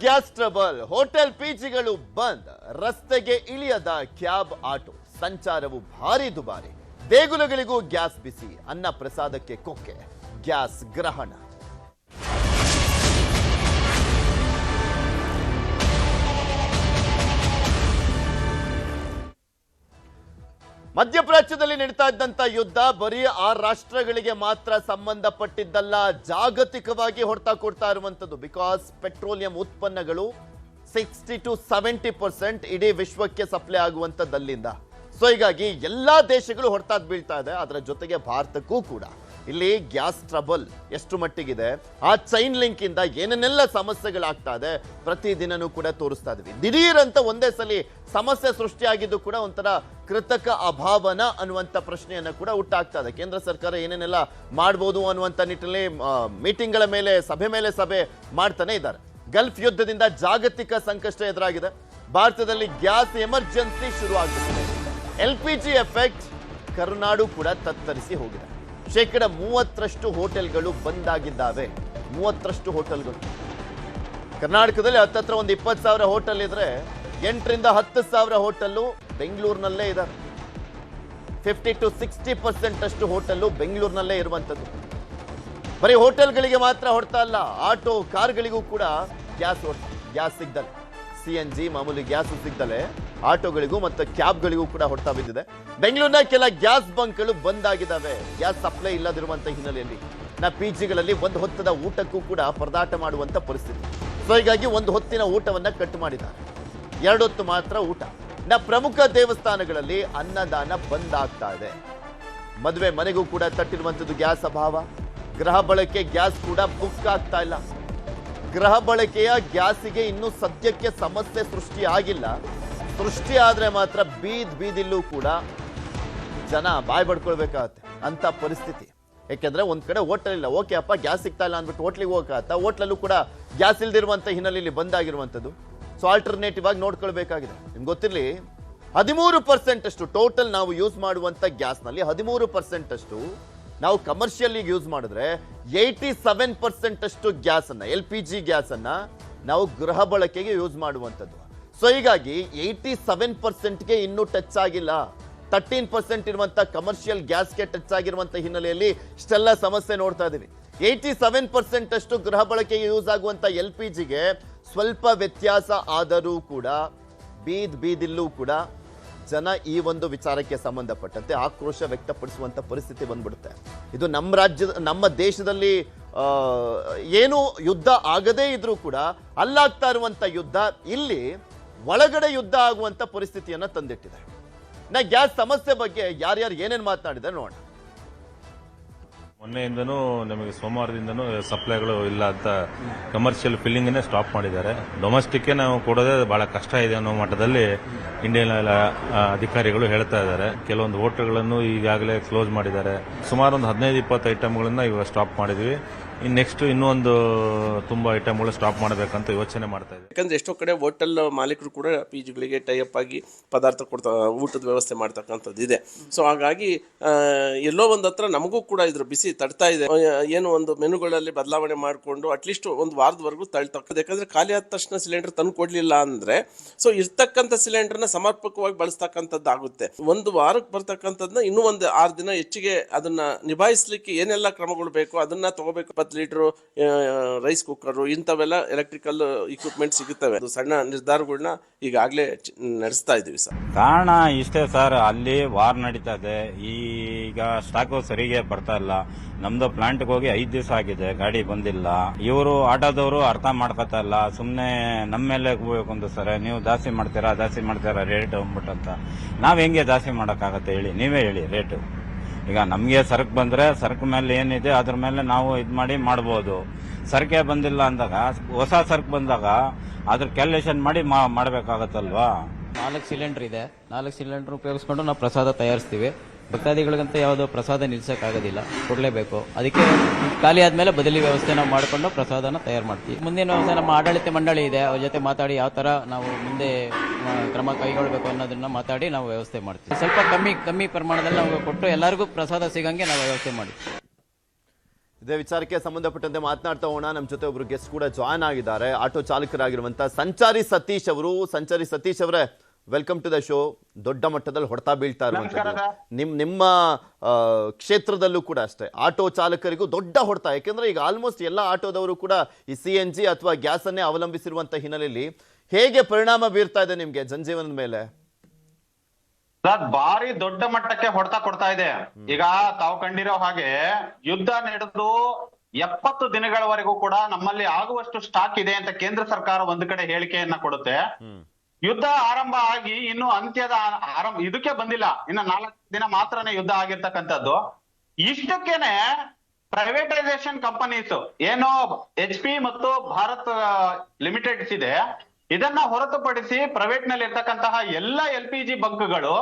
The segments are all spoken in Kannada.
ಗ್ಯಾಸ್ ಟ್ರಬಲ್, ಹೋಟೆಲ್ ಪಿಜಿಗಳು ಬಂದ್, ರಸ್ತೆಗೆ ಇಳಿಯದ ಕ್ಯಾಬ್ ಆಟೋ, ಸಂಚಾರವು ಭಾರಿ ದುಬಾರಿ, ದೇಗುಲಗಳಿಗೂ ಗ್ಯಾಸ್ ಬಿಸಿ, ಅನ್ನ ಪ್ರಸಾದಕ್ಕೆ ಕೊಕ್ಕೆ, ಗ್ಯಾಸ್ ಗ್ರಹಣ. ಮಧ್ಯಪ್ರಾಚ್ಯದಲ್ಲಿ ನಡೀತಾ ಇದ್ದಂತ ಯುದ್ಧ ಬರೀ ಆ ರಾಷ್ಟ್ರಗಳಿಗೆ ಮಾತ್ರ ಸಂಬಂಧಪಟ್ಟಿದ್ದಲ್ಲ, ಜಾಗತಿಕವಾಗಿ ಹೊಡೆತ ಕೊಡ್ತಾ ಇರುವಂತದ್ದು. ಬಿಕಾಸ್ ಪೆಟ್ರೋಲಿಯಂ ಉತ್ಪನ್ನಗಳು 60 to 70% ಇಡೀ ವಿಶ್ವಕ್ಕೆ ಸಪ್ಲೈ ಆಗುವಂತದ್ದಲ್ಲಿಂದ. ಸೊ ಹೀಗಾಗಿ ಎಲ್ಲಾ ದೇಶಗಳು ಹೊಡೆತ ಬೀಳ್ತಾ ಇದೆ. ಅದರ ಜೊತೆಗೆ ಭಾರತಕ್ಕೂ ಕೂಡ ಇಲ್ಲಿ ಗ್ಯಾಸ್ ಟ್ರಬಲ್ ಎಷ್ಟು ಮಟ್ಟಿಗಿದೆ, ಆ ಚೈನ್ ಲಿಂಕ್ ಇಂದ ಏನೇನೆಲ್ಲ ಸಮಸ್ಯೆಗಳಾಗ್ತಾ ಇದೆ ಪ್ರತಿದಿನನೂ ಕೂಡ ತೋರಿಸ್ತಾ ಇದ್ವಿ. ದಿಢೀರಂತ ಒಂದೇ ಸಲ ಸಮಸ್ಯೆ ಸೃಷ್ಟಿಯಾಗಿದ್ದು ಕೂಡ ಒಂಥರ ಕೃತಕ ಅಭಾವನ ಅನ್ನುವಂಥ ಪ್ರಶ್ನೆಯನ್ನ ಕೂಡ ಹುಟ್ಟಾಗ್ತಾ ಇದೆ. ಕೇಂದ್ರ ಸರ್ಕಾರ ಏನೇನೆಲ್ಲ ಮಾಡಬಹುದು ಅನ್ನುವಂಥ ನಿಟ್ಟಿನಲ್ಲಿ ಮೀಟಿಂಗ್ಗಳ ಮೇಲೆ ಸಭೆ ಮಾಡ್ತಾನೆ ಇದ್ದಾರೆ. ಗಲ್ಫ್ ಯುದ್ಧದಿಂದ ಜಾಗತಿಕ ಸಂಕಷ್ಟ ಎದುರಾಗಿದೆ. ಭಾರತದಲ್ಲಿ ಗ್ಯಾಸ್ ಎಮರ್ಜೆನ್ಸಿ ಶುರುವಾಗುತ್ತದೆ. LPG ಎಫೆಕ್ಟ್ ಕರುನಾಡು ಕೂಡ ತತ್ತರಿಸಿ ಹೋಗಿದೆ. 30% ಹೋಟೆಲ್ಗಳು ಬಂದಾಗಿದ್ದಾವೆ. 30% ಹೋಟೆಲ್ಗಳು ಕರ್ನಾಟಕದಲ್ಲಿ ಹತ್ತತ್ರ ಒಂದು 20,000 ಹೋಟೆಲ್ ಇದ್ರೆ 8 ರಿಂದ 10,000 ಹೋಟೆಲ್ಲು ಬೆಂಗಳೂರಿನಲ್ಲೇ ಇದ್ದಾರೆ. 50 to 60% ಅಷ್ಟು ಹೋಟೆಲ್ಲು ಬೆಂಗಳೂರಿನಲ್ಲೇ ಇರುವಂಥದ್ದು. ಬರೀ ಹೋಟೆಲ್ಗಳಿಗೆ ಮಾತ್ರ ಹೊಡ್ತಾ ಅಲ್ಲ, ಆಟೋ ಕಾರ್ಗಳಿಗೂ ಕೂಡ ಗ್ಯಾಸ್ ಸಿಗ್ದಲೆ, CNG ಮಾಮೂಲಿ ಗ್ಯಾಸ್ ಸಿಗ್ದಲೆ ಆಟೋಗಳಿಗೂ ಮತ್ತು ಕ್ಯಾಬ್ಗಳಿಗೂ ಕೂಡ ಹೊಡ್ತಾ ಬಿದ್ದಿದೆ. ಬೆಂಗಳೂರಿನ ಕೆಲ ಗ್ಯಾಸ್ ಬಂಕ್ಗಳು ಬಂದಾಗಿದ್ದಾವೆ. ಗ್ಯಾಸ್ ಸಪ್ಲೈ ಇಲ್ಲದಿರುವಂತ ಹಿನ್ನೆಲೆಯಲ್ಲಿ ಪಿಜಿಗಳಲ್ಲಿ ಒಂದು ಹೊತ್ತದ ಊಟಕ್ಕೂ ಕೂಡ ಪರದಾಟ ಮಾಡುವಂತ ಪರಿಸ್ಥಿತಿ. ಸೊ ಹೀಗಾಗಿ ಒಂದು ಹೊತ್ತಿನ ಊಟವನ್ನ ಕಟ್ ಮಾಡಿದ್ದಾರೆ, 2 ಹೊತ್ತು ಮಾತ್ರ ಊಟ. ಪ್ರಮುಖ ದೇವಸ್ಥಾನಗಳಲ್ಲಿ ಅನ್ನದಾನ ಬಂದ್ ಆಗ್ತಾ ಇದೆ. ಮದುವೆ ಮನೆಗೂ ಕೂಡ ತಟ್ಟಿರುವಂತದ್ದು ಗ್ಯಾಸ್ ಅಭಾವ. ಗೃಹ ಬಳಕೆ ಗ್ಯಾಸ್ ಕೂಡ ಬುಕ್ ಆಗ್ತಾ ಇಲ್ಲ. ಗೃಹ ಬಳಕೆಯ ಗ್ಯಾಸಿಗೆ ಇನ್ನೂ ಸದ್ಯಕ್ಕೆ ಸಮಸ್ಯೆ ಸೃಷ್ಟಿ ಆಗಿಲ್ಲ. ಸೃಷ್ಟಿ ಆದ್ರೆ ಮಾತ್ರ ಬೀದಿಲ್ಲೂ ಕೂಡ ಜನ ಬಾಯ್ ಬಡ್ಕೊಳ್ಬೇಕಾಗತ್ತೆ ಅಂತ ಪರಿಸ್ಥಿತಿ. ಯಾಕೆಂದ್ರೆ ಒಂದ್ ಕಡೆ ಹೋಟೆಲ್ ಇಲ್ಲ, ಓಕೆ ಅಪ್ಪ ಗ್ಯಾಸ್ ಸಿಗ್ತಾ ಇಲ್ಲ ಅಂದ್ಬಿಟ್ಟು ಹೋಟ್ಲಿಗೆ ಹೋಗತ್ತ, ಹೋಟ್ಲಲ್ಲೂ ಕೂಡ ಗ್ಯಾಸ್ ಇಲ್ದಿರುವಂತ ಹಿನ್ನೆಲೆಯಲ್ಲಿ ಬಂದಾಗಿರುವಂಥದ್ದು. ಸೊ ಆಲ್ಟರ್ನೇಟಿವ್ ಆಗಿ ನೋಡ್ಕೊಳ್ಬೇಕಾಗಿದೆ. ನಿಮ್ಗೆ ಗೊತ್ತಿರಲಿ, 13% ಅಷ್ಟು ಟೋಟಲ್ ನಾವು ಯೂಸ್ ಮಾಡುವಂತ ಗ್ಯಾಸ್ ನಲ್ಲಿ 13% ಅಷ್ಟು ನಾವು ಕಮರ್ಷಿಯಲ್ ಯೂಸ್ ಮಾಡಿದ್ರೆ 87% ಅಷ್ಟು ಗ್ಯಾಸ್ ಅನ್ನ, LPG ಗ್ಯಾಸ್ ಅನ್ನ ನಾವು ಗೃಹ ಬಳಕೆಗೆ ಯೂಸ್ ಮಾಡುವಂಥದ್ದು. ಸೊ ಹೀಗಾಗಿ 87%ಗೆ ಇನ್ನೂ ಟಚ್ ಆಗಿಲ್ಲ. 13% ಇರುವಂತ ಕಮರ್ಷಿಯಲ್ ಗ್ಯಾಸ್ಗೆ ಟಚ್ ಆಗಿರುವಂತ ಹಿನ್ನೆಲೆಯಲ್ಲಿ ಇಷ್ಟೆಲ್ಲ ಸಮಸ್ಯೆ ನೋಡ್ತಾ ಇದೀವಿ. 87% ಅಷ್ಟು ಗೃಹ ಬಳಕೆಗೆ ಯೂಸ್ ಆಗುವಂತ LPGಗೆ ಸ್ವಲ್ಪ ವ್ಯತ್ಯಾಸ ಆದರೂ ಕೂಡ ಬೀದಿಲ್ಲೂ ಕೂಡ ಜನ ಈ ಒಂದು ವಿಚಾರಕ್ಕೆ ಸಂಬಂಧಪಟ್ಟಂತೆ ಆಕ್ರೋಶ ವ್ಯಕ್ತಪಡಿಸುವಂತ ಪರಿಸ್ಥಿತಿ ಬಂದ್ಬಿಡುತ್ತೆ. ಇದು ನಮ್ಮ ದೇಶದಲ್ಲಿ ಏನು ಯುದ್ಧ ಆಗದೇ ಇದ್ರೂ ಕೂಡ ಅಲ್ಲಾಗ್ತಾ ಇರುವಂತ ಯುದ್ಧ ಇಲ್ಲಿ ಒಳಗಡೆ ಯುದ್ಧ ಆಗುವಂತ ಪರಿಸ್ಥಿತಿಯನ್ನ ತಂದಿಟ್ಟಿದೆ. ಗ್ಯಾಸ್ ಸಮಸ್ಯೆ ಬಗ್ಗೆ ಯಾರ್ಯಾರು ಏನೇನು ಮಾತನಾಡಿದ್ದಾರೆ ನೋಡೋಣ. ಮೊನ್ನೆಯಿಂದನೂ ನಮಗೆ ಸೋಮವಾರದಿಂದನೂ ಸಪ್ಲೈಗಳು ಇಲ್ಲ ಅಂತ ಕಮರ್ಷಿಯಲ್ ಫಿಲ್ಲಿಂಗ್ ಸ್ಟಾಪ್ ಮಾಡಿದ್ದಾರೆ. ಡೊಮೆಸ್ಟಿಕ್ ನಾವು ಕೊಡೋದೇ ಬಹಳ ಕಷ್ಟ ಇದೆ ಅನ್ನೋ ಮಟ್ಟದಲ್ಲಿ ಇಂಡಿಯನ್ ಆಯಿಲ್ ಅಧಿಕಾರಿಗಳು ಹೇಳ್ತಾ ಇದ್ದಾರೆ. ಕೆಲವೊಂದು ಹೋಟೆಲ್ಗಳನ್ನು ಈಗಾಗಲೇ ಕ್ಲೋಸ್ ಮಾಡಿದ್ದಾರೆ. ಸುಮಾರು ಒಂದು 15-20 ಐಟಮ್ಗಳನ್ನ ಇವಾಗ ಸ್ಟಾಪ್ ಮಾಡಿದ್ವಿ. ನೆಕ್ಸ್ಟ್ ಇನ್ನೊಂದು ತುಂಬಾ ಐಟಮ್ಗಳು ಸ್ಟಾಪ್ ಮಾಡಬೇಕಂತ ಯೋಚನೆ ಮಾಡ್ತಾ ಇದ್ದೀವಿ. ಯಾಕಂದ್ರೆ ಎಷ್ಟೋ ಕಡೆ ಹೋಟೆಲ್ ಮಾಲೀಕರು ಕೂಡ ಪಿಜಿಗಳಿಗೆ ಟೈಅಪ್ ಆಗಿ ಪದಾರ್ಥ ಕೊಡ್ತಾ ಊಟದ ವ್ಯವಸ್ಥೆ ಮಾಡ್ತಕ್ಕಂಥದ್ದು ಇದೆ. ಸೊ ಹಾಗಾಗಿ ಎಲ್ಲೋ ಒಂದು ಹತ್ರ ನಮಗೂ ಕೂಡ ಇದ್ರ ಬಿಸಿ ತಡ್ತಾ ಇದೆ. ಏನು ಒಂದು ಮೆನುಗಳಲ್ಲಿ ಬದಲಾವಣೆ ಮಾಡಿಕೊಂಡು ಅಟ್ಲೀಸ್ಟ್ ಒಂದು ವಾರದವರೆಗೂ ತಳ್ತಕ್ಕದ್ದು. ಯಾಕಂದ್ರೆ ಖಾಲಿ ಆದ ತಕ್ಷಣ ಸಿಲಿಂಡರ್ ತಂದು ಕೊಡ್ಲಿಲ್ಲ ಅಂದ್ರೆ ಸೊ ಇರ್ತಕ್ಕಂಥ ಸಿಲಿಂಡರ್ನ ಸಮರ್ಪಕವಾಗಿ ಬಳಸ್ತಕ್ಕಂಥದ್ದು ಆಗುತ್ತೆ. ಒಂದು ವಾರಕ್ಕೆ ಬರ್ತಕ್ಕಂಥದ್ದನ್ನ ಇನ್ನೂ ಒಂದು 6 ದಿನ ಹೆಚ್ಚಿಗೆ ಅದನ್ನ ನಿಭಾಯಿಸಲಿಕ್ಕೆ ಏನೆಲ್ಲ ಕ್ರಮಗಳು ಬೇಕು ಅದನ್ನ ತಗೋಬೇಕು. 10 ಲೀಟರ್ ರೈಸ್ ಕುಕ್ಕರ್ ಇಂಥವೆಲ್ಲ ಎಲೆಕ್ಟ್ರಿಕಲ್ ಇಕ್ವಿಪ್ಮೆಂಟ್ ಸಿಗುತ್ತವೆ. ಅದು ಸಣ್ಣ ನಿರ್ಧಾರಗಳನ್ನ ಈಗಾಗಲೇ ನಡೆಸ್ತಾ ಇದೀವಿ ಸರ್. ಕಾರಣ ಇಷ್ಟೇ ಸರ್, ಅಲ್ಲಿ ವಾರ್ ನಡೀತಾ ಇದೆ. ಈಗ ಸ್ಟಾಕು ಸರಿಗೆ ಬರ್ತಾ ಇಲ್ಲ. ನಮ್ದು ಪ್ಲಾಂಟ್ಗೆ ಹೋಗಿ 5 ದಿವಸ ಆಗಿದೆ, ಗಾಡಿ ಬಂದಿಲ್ಲ. ಇವರು ಆಟೋದವರು ಅರ್ಥ ಮಾಡ್ಕೊತಾ ಇಲ್ಲ. ಸುಮ್ನೆ ನಮ್ಮ ಮೇಲೆ ಒಂದು ಸರ್ ನೀವು ಜಾಸ್ತಿ ಮಾಡ್ತೀರಾ ರೇಟ್ ಅಂದ್ಬಿಟ್ಟಂತ. ನಾವ್ ಹೆಂಗೆ ಜಾಸ್ತಿ ಮಾಡಕ್ಕಾಗತ್ತೆ ಹೇಳಿ, ನೀವೇ ಹೇಳಿ ರೇಟ್. ಈಗ ನಮ್ಗೆ ಸರಕು ಬಂದ್ರೆ ಸರಕು ಮೇಲೆ ಏನಿದೆ ಅದ್ರ ಮೇಲೆ ನಾವು ಮಾಡ್ಬೋದು. ಸರಕೆ ಬಂದಿಲ್ಲ ಅಂದಾಗ, ಹೊಸ ಸರಕು ಬಂದಾಗ ಅದ್ರ ಕ್ಯಾಲ್ಕುಲೇಷನ್ ಮಾಡಿ ಮಾಡಬೇಕಾಗತ್ತಲ್ವಾ. 4 ಸಿಲಿಂಡರ್ ಇದೆ. 4 ಸಿಲಿಂಡರ್ ಉಪಯೋಗಿಸ್ಕೊಂಡು ನಾವು ಪ್ರಸಾದ ತಯಾರಿಸ್ತೀವಿ. ಭಕ್ತಾದಿಗಳಿಗಂತ ಯಾವುದೋ ಪ್ರಸಾದ ನಿಲ್ಸಕ್ಕಾಗೋದಿಲ್ಲ, ಕೊಡಲೇಬೇಕು. ಅದಕ್ಕೆ ಖಾಲಿ ಆದ್ಮೇಲೆ ಬದಲಿ ವ್ಯವಸ್ಥೆ ನಾವು ಮಾಡಿಕೊಂಡು ಪ್ರಸಾದನ ತಯಾರು ಮಾಡ್ತೀವಿ. ಮುಂದಿನ ವ್ಯವಸ್ಥೆ ನಮ್ಮ ಆಡಳಿತ ಮಂಡಳಿ ಇದೆ, ಅವ್ರ ಜೊತೆ ಮಾತಾಡಿ ಯಾವ ತರ ನಾವು ಮುಂದೆ ಕ್ರಮ ಕೈಗೊಳ್ಳಬೇಕು ಅನ್ನೋದನ್ನ ಮಾತಾಡಿ ನಾವು ವ್ಯವಸ್ಥೆ ಮಾಡ್ತೀವಿ. ಸ್ವಲ್ಪ ಕಮ್ಮಿ ಪ್ರಮಾಣದಲ್ಲಿ ನಾವು ಕೊಟ್ಟು ಎಲ್ಲರಿಗೂ ಪ್ರಸಾದ ಸಿಗಂಗೆ ನಾವು ವ್ಯವಸ್ಥೆ ಮಾಡ್ತೀವಿ. ಇದೇ ವಿಚಾರಕ್ಕೆ ಸಂಬಂಧಪಟ್ಟಂತೆ ಮಾತನಾಡ್ತಾ ಹೋಗೋಣ. ನಮ್ಮ ಜೊತೆ ಒಬ್ರು ಗೆಸ್ಟ್ ಕೂಡ ಜಾಯ್ನ್ ಆಗಿದ್ದಾರೆ, ಆಟೋ ಚಾಲಕರಾಗಿರುವಂತ ಸಂಚಾರಿ ಸತೀಶ್ ಅವರು. ಸಂಚಾರಿ ಸತೀಶ್ ಅವರೇ, ವೆಲ್ಕಮ್ ಟು ದ ಶೋ. ದೊಡ್ಡ ಮಟ್ಟದಲ್ಲಿ ಹೊಡೆತ ಬೀಳ್ತಾ ಇರುವಂತದ್ದು ನಿಮ್ಮ ಕ್ಷೇತ್ರದಲ್ಲೂ ಕೂಡ ಅಷ್ಟೇ, ಆಟೋ ಚಾಲಕರಿಗೂ ದೊಡ್ಡ ಹೊಡೆತ. ಯಾಕೆಂದ್ರೆ ಈಗ ಆಲ್ಮೋಸ್ಟ್ ಎಲ್ಲ ಆಟೋದವರು ಕೂಡ ಈ CNG ಅಥವಾ ಗ್ಯಾಸ್ ಅನ್ನೇ ಅವಲಂಬಿಸಿರುವಂತ ಹಿನ್ನೆಲೆಯಲ್ಲಿ ಹೇಗೆ ಪರಿಣಾಮ ಬೀರ್ತಾ ಇದೆ ನಿಮ್ಗೆ ಜನಜೀವನದ ಮೇಲೆ? ಸರ್, ಭಾರಿ ದೊಡ್ಡ ಮಟ್ಟಕ್ಕೆ ಹೊಡೆತ ಕೊಡ್ತಾ ಇದೆ. ಈಗ ತಾವು ಕಂಡಿರೋ ಹಾಗೆ ಯುದ್ಧ ನಡೆದು 70 ದಿನಗಳವರೆಗೂ ಕೂಡ ನಮ್ಮಲ್ಲಿ ಆಗುವಷ್ಟು ಸ್ಟಾಕ್ ಇದೆ ಅಂತ ಕೇಂದ್ರ ಸರ್ಕಾರ ಒಂದು ಕಡೆ ಹೇಳಿಕೆಯನ್ನ ಕೊಡುತ್ತೆ. ಯುದ್ಧ ಆರಂಭ ಆಗಿ ಇನ್ನು ಅಂತ್ಯದ ಇದಕ್ಕೆ ಬಂದಿಲ್ಲ, ಇನ್ನು 4 ದಿನ ಮಾತ್ರನೇ ಯುದ್ಧ ಆಗಿರ್ತಕ್ಕಂಥದ್ದು. ಇಷ್ಟಕ್ಕೇನೆ ಪ್ರೈವೇಟೈಸೇಷನ್ ಕಂಪನೀಸ್ ಏನು HP ಮತ್ತು ಭಾರತ್ ಲಿಮಿಟೆಡ್ಸ್ ಇದೆ, ಇದನ್ನ ಹೊರತುಪಡಿಸಿ ಪ್ರೈವೇಟ್ ನಲ್ಲಿ ಇರ್ತಕ್ಕಂತಹ ಎಲ್ಲ LPG ಬಂಕ್ಗಳು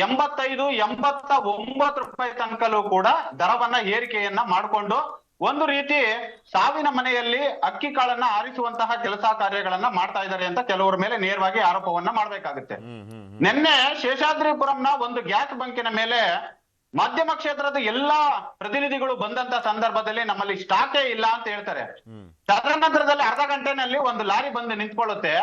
85-89 ರೂಪಾಯಿ ತನಕಲೂ ಕೂಡ ದರವನ್ನ ಏರಿಕೆಯನ್ನ ಮಾಡಿಕೊಂಡು ಒಂದು ರೀತಿ ಸಾವಿನ ಮನೆಯಲ್ಲಿ ಅಕ್ಕಿ ಕಾಳನ್ನ ಆರಿಸುವಂತಹ ಕೆಲಸ ಕಾರ್ಯಗಳನ್ನ ಮಾಡ್ತಾ ಇದ್ದಾರೆ ಅಂತ ಕೆಲವರ ಮೇಲೆ ನೇರವಾಗಿ ಆರೋಪವನ್ನ ಮಾಡ್ಬೇಕಾಗುತ್ತೆ. ನಿನ್ನೆ ಶೇಷಾದ್ರಿಪುರಂನ ಒಂದು ಗ್ಯಾಸ್ ಬಂಕಿನ ಮೇಲೆ ಮಾಧ್ಯಮ ಕ್ಷೇತ್ರದ ಎಲ್ಲಾ ಪ್ರತಿನಿಧಿಗಳು ಬಂದಂತ ಸಂದರ್ಭದಲ್ಲಿ ನಮ್ಮಲ್ಲಿ ಸ್ಟಾಕೇ ಇಲ್ಲ ಅಂತ ಹೇಳ್ತಾರೆ. ತದನಂತರದಲ್ಲಿ ಅರ್ಧ ಗಂಟೆನಲ್ಲಿ ಒಂದು ಲಾರಿ ಬಂದು ನಿಂತ್ಕೊಳ್ಳುತ್ತೆ,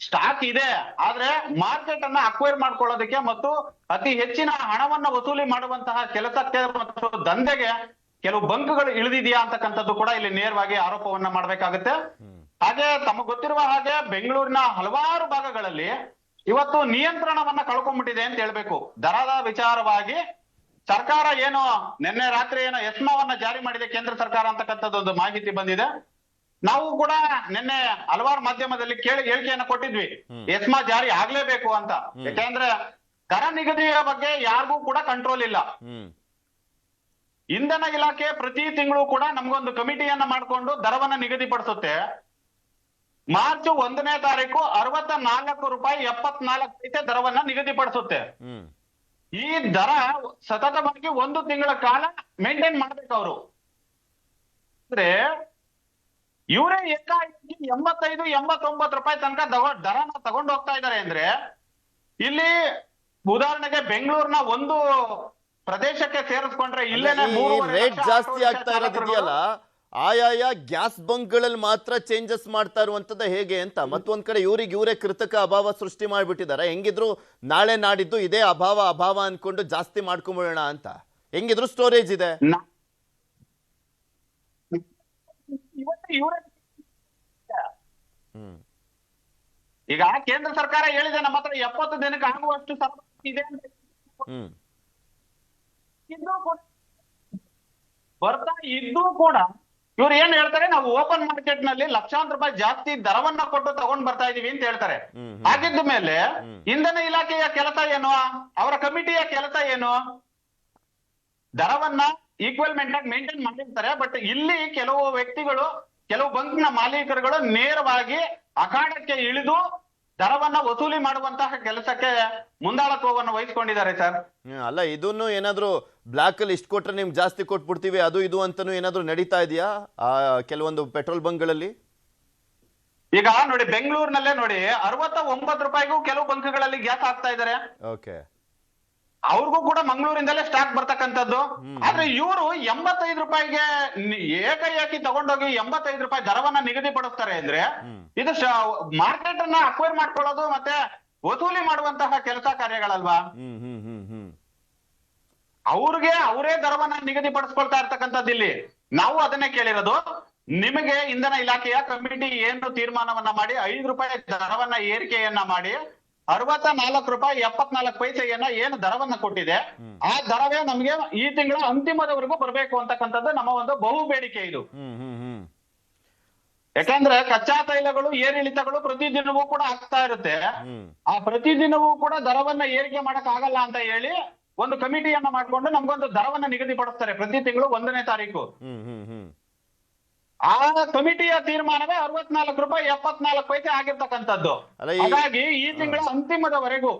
ಸ್ಟಾಕ್ ಇದೆ, ಆದ್ರೆ ಮಾರ್ಕೆಟ್ ಅನ್ನ ಅಕ್ವೈರ್ ಮಾಡ್ಕೊಳ್ಳೋದಕ್ಕೆ ಮತ್ತು ಅತಿ ಹೆಚ್ಚಿನ ಹಣವನ್ನ ವಸೂಲಿ ಮಾಡುವಂತಹ ಕೆಲಸಕ್ಕೆ ಮತ್ತು ದಂಧೆಗೆ ಕೆಲವು ಬಂಕ್ಗಳು ಇಳಿದಿದೆಯಾ ಅಂತಕ್ಕಂಥದ್ದು ಕೂಡ ಇಲ್ಲಿ ನೇರವಾಗಿ ಆರೋಪವನ್ನ ಮಾಡ್ಬೇಕಾಗುತ್ತೆ. ಹಾಗೆ ತಮಗೆ ಗೊತ್ತಿರುವ ಹಾಗೆ ಬೆಂಗಳೂರಿನ ಹಲವಾರು ಭಾಗಗಳಲ್ಲಿ ಇವತ್ತು ನಿಯಂತ್ರಣವನ್ನ ಕಳ್ಕೊಂಡ್ಬಿಟ್ಟಿದೆ ಅಂತ ಹೇಳ್ಬೇಕು. ದರದ ವಿಚಾರವಾಗಿ ಸರ್ಕಾರ ಏನು ನಿನ್ನೆ ರಾತ್ರಿ ಏನೋ ಎಸ್ಮಾವನ್ನ ಜಾರಿ ಮಾಡಿದೆ ಕೇಂದ್ರ ಸರ್ಕಾರ ಅಂತಕ್ಕಂಥದ್ದು ಒಂದು ಮಾಹಿತಿ ಬಂದಿದೆ. ನಾವು ಕೂಡ ನಿನ್ನೆ ಹಲವಾರು ಮಾಧ್ಯಮದಲ್ಲಿ ಹೇಳಿಕೆಯನ್ನ ಕೊಟ್ಟಿದ್ವಿ, ಎಸ್ಮಾ ಜಾರಿ ಆಗ್ಲೇಬೇಕು ಅಂತ. ಯಾಕೆಂದ್ರೆ ದರ ನಿಗದಿಯ ಬಗ್ಗೆ ಯಾರಿಗೂ ಕೂಡ ಕಂಟ್ರೋಲ್ ಇಲ್ಲ. ಇಂಧನ ಇಲಾಖೆ ಪ್ರತಿ ತಿಂಗಳು ಕೂಡ ನಮ್ಗೊಂದು ಕಮಿಟಿಯನ್ನ ಮಾಡ್ಕೊಂಡು ದರವನ್ನ ನಿಗದಿಪಡಿಸುತ್ತೆ. ಮಾರ್ಚ್ 1ನೇ ತಾರೀಕು 64 ರೂಪಾಯಿ 74 ಪೈಸೆ ದರವನ್ನ ನಿಗದಿಪಡಿಸುತ್ತೆ. ಈ ದರ ಸತತವಾಗಿ 1 ತಿಂಗಳ ಕಾಲ ಮೇಂಟೈನ್ ಮಾಡ್ಬೇಕು ಅವರು. ಅಂದ್ರೆ ಇವರೇ ಏಕಾಏಕಿ 85-89 ರೂಪಾಯಿ ತನಕ ದರನ ತಗೊಂಡು ಹೋಗ್ತಾ ಇದ್ದಾರೆ. ಅಂದ್ರೆ ಇಲ್ಲಿ ಉದಾಹರಣೆಗೆ ಬೆಂಗಳೂರಿನ ಒಂದು ಪ್ರದೇಶಕ್ಕೆ ಸೇರಿಸ್ಕೊಂಡ್ರೆ ಇಲ್ಲೇನೆ ರೇಟ್ ಜಾಸ್ತಿ ಆಗ್ತಾ ಇರೋದಿದೆಯಲ್ಲ, ಆಯಾಯ ಗ್ಯಾಸ್ ಬಂಕ್ಗಳಲ್ಲಿ ಮಾತ್ರ ಚೇಂಜಸ್ ಮಾಡ್ತಾ ಇರುವಂತದ್ದು ಹೇಗೆ ಅಂತ. ಮತ್ತೊಂದ್ ಕಡೆ ಇವರೇ ಕೃತಕ ಅಭಾವ ಸೃಷ್ಟಿ ಮಾಡ್ಬಿಟ್ಟಿದ್ದಾರೆ. ಹೆಂಗಿದ್ರು ನಾಳೆ ನಾಡಿದ್ದು ಇದೇ ಅಭಾವ ಅನ್ಕೊಂಡು ಜಾಸ್ತಿ ಮಾಡ್ಕೊಂಬಿಡೋಣ ಅಂತ. ಹೆಂಗಿದ್ರು ಸ್ಟೋರೇಜ್ ಇದೆ. ಈಗ ಕೇಂದ್ರ ಸರ್ಕಾರ ಹೇಳಿದೆ ನಮ್ಮ ಹತ್ರ 70 ದಿನಕ್ಕೆ ಆಗುವಷ್ಟು ಇದೆ ಅಂತ. ಬರ್ತಾ ಇದ್ದು ಕೂಡ ಇವ್ರು ಏನ್ ಹೇಳ್ತಾರೆ, ನಾವು ಓಪನ್ ಮಾರ್ಕೆಟ್ ನಲ್ಲಿ ಲಕ್ಷಾಂತರ ರೂಪಾಯಿ ಜಾಸ್ತಿ ದರವನ್ನ ಕೊಟ್ಟು ತಗೊಂಡ್ ಬರ್ತಾ ಇದೀವಿ ಅಂತ ಹೇಳ್ತಾರೆ. ಹಾಗಿದ್ದ ಮೇಲೆ ಇಂಧನ ಇಲಾಖೆಯ ಕೆಲಸ ಏನು, ಅವರ ಕಮಿಟಿಯ ಕೆಲಸ ಏನು? ದರವನ್ನ ಈಕ್ವಲ್ಮೆಂಟ್ ಆಗಿ ಮೇಂಟೈನ್ ಮಾಡಿರ್ತಾರೆ. ಬಟ್ ಇಲ್ಲಿ ಕೆಲವು ವ್ಯಕ್ತಿಗಳು, ಕೆಲವು ಬಂಕ್ನ ಮಾಲೀಕರುಗಳು ನೇರವಾಗಿ ಅಖಾಡಕ್ಕೆ ಇಳಿದು ದರವನ್ನ ವಸೂಲಿ ಮಾಡುವಂತಹ ಕೆಲಸಕ್ಕೆ ಮುಂದಾಳತ್ವವನ್ನು ವಹಿಸ್ಕೊಂಡಿದ್ದಾರೆ ಸರ್. ಅಲ್ಲ, ಇದನ್ನು ಏನಾದ್ರು ಬ್ಲಾಕ್ ಅಲ್ಲಿ ಇಷ್ಟು ಕೊಟ್ರೆ ನಿಮ್ಗೆ ಜಾಸ್ತಿ ಕೊಟ್ಬಿಡ್ತೀವಿ ಅದು ಇದು ಅಂತಾನು ಏನಾದ್ರು ನಡೀತಾ ಇದೆಯಾ ಕೆಲವೊಂದು ಪೆಟ್ರೋಲ್ ಬಂಕ್ಗಳಲ್ಲಿ? ಈಗ ನೋಡಿ, ಬೆಂಗಳೂರಿನಲ್ಲೇ ನೋಡಿ 69 ರೂಪಾಯಿಗೂ ಕೆಲವು ಬಂಕ್ಗಳಲ್ಲಿ ಗ್ಯಾಸ್ ಹಾಕ್ತಾ ಇದ್ದಾರೆ. ಓಕೆ, ಅವ್ರಿಗೂ ಕೂಡ ಮಂಗಳೂರಿಂದಲೇ ಸ್ಟಾಕ್ ಬರ್ತಕ್ಕಂಥದ್ದು. ಆದ್ರೆ ಇವರು 85 ರೂಪಾಯಿಗೆ ಏಕಾಏಕಿ ತಗೊಂಡೋಗಿ 85 ರೂಪಾಯಿ ದರವನ್ನ ನಿಗದಿಪಡಿಸ್ತಾರೆ ಅಂದ್ರೆ ಇದು ಮಾರ್ಕೆಟ್ ಅನ್ನ ಅಕ್ವೈರ್ ಮಾಡ್ಕೊಳ್ಳೋದು ಮತ್ತೆ ವಸೂಲಿ ಮಾಡುವಂತಹ ಕೆಲಸ ಕಾರ್ಯಗಳಲ್ವಾ? ಅವರೇ ದರವನ್ನ ನಿಗದಿಪಡಿಸ್ಕೊಳ್ತಾ ಇರ್ತಕ್ಕಂಥದ್ದು. ಇಲ್ಲಿ ನಾವು ಅದನ್ನೇ ಕೇಳಿರೋದು, ನಿಮಗೆ ಇಂಧನ ಇಲಾಖೆಯ ಕಮಿಟಿ ಏನು ತೀರ್ಮಾನವನ್ನ ಮಾಡಿ 5 ರೂಪಾಯಿ ದರವನ್ನ ಏರಿಕೆಯನ್ನ ಮಾಡಿ 64 ರೂಪಾಯಿ 74 ಪೈಸೆಯನ್ನ ಏನು ದರವನ್ನ ಕೊಟ್ಟಿದೆ, ಆ ದರವೇ ನಮ್ಗೆ ಈ ತಿಂಗಳ ಅಂತಿಮದವರೆಗೂ ಬರಬೇಕು ಅಂತಕ್ಕಂಥದ್ದು ನಮ್ಮ ಒಂದು ಬಹು ಬೇಡಿಕೆ ಇದು. ಯಾಕಂದ್ರೆ ಕಚ್ಚಾ ತೈಲಗಳು ಏರಿಳಿತಗಳು ಪ್ರತಿದಿನವೂ ಕೂಡ ಆಗ್ತಾ ಇರುತ್ತೆ. ಆ ಪ್ರತಿದಿನವೂ ಕೂಡ ದರವನ್ನ ಏರಿಕೆ ಮಾಡಕ್ ಆಗಲ್ಲ ಅಂತ ಹೇಳಿ ಒಂದು ಕಮಿಟಿಯನ್ನ ಮಾಡ್ಕೊಂಡು ನಮ್ಗೊಂದು ದರವನ್ನ ನಿಗದಿಪಡಿಸ್ತಾರೆ ಪ್ರತಿ ತಿಂಗಳು 1ನೇ ತಾರೀಕು. ಆ ಕಮಿಟಿಯ ತೀರ್ಮಾನವೇ 64 ರೂಪಾಯಿ 74 ಪೈಸೆ ಆಗಿರ್ತಕ್ಕಂಥದ್ದು. ಹಾಗಾಗಿ ಈ ತಿಂಗಳ ಅಂತಿಮದವರೆಗೂ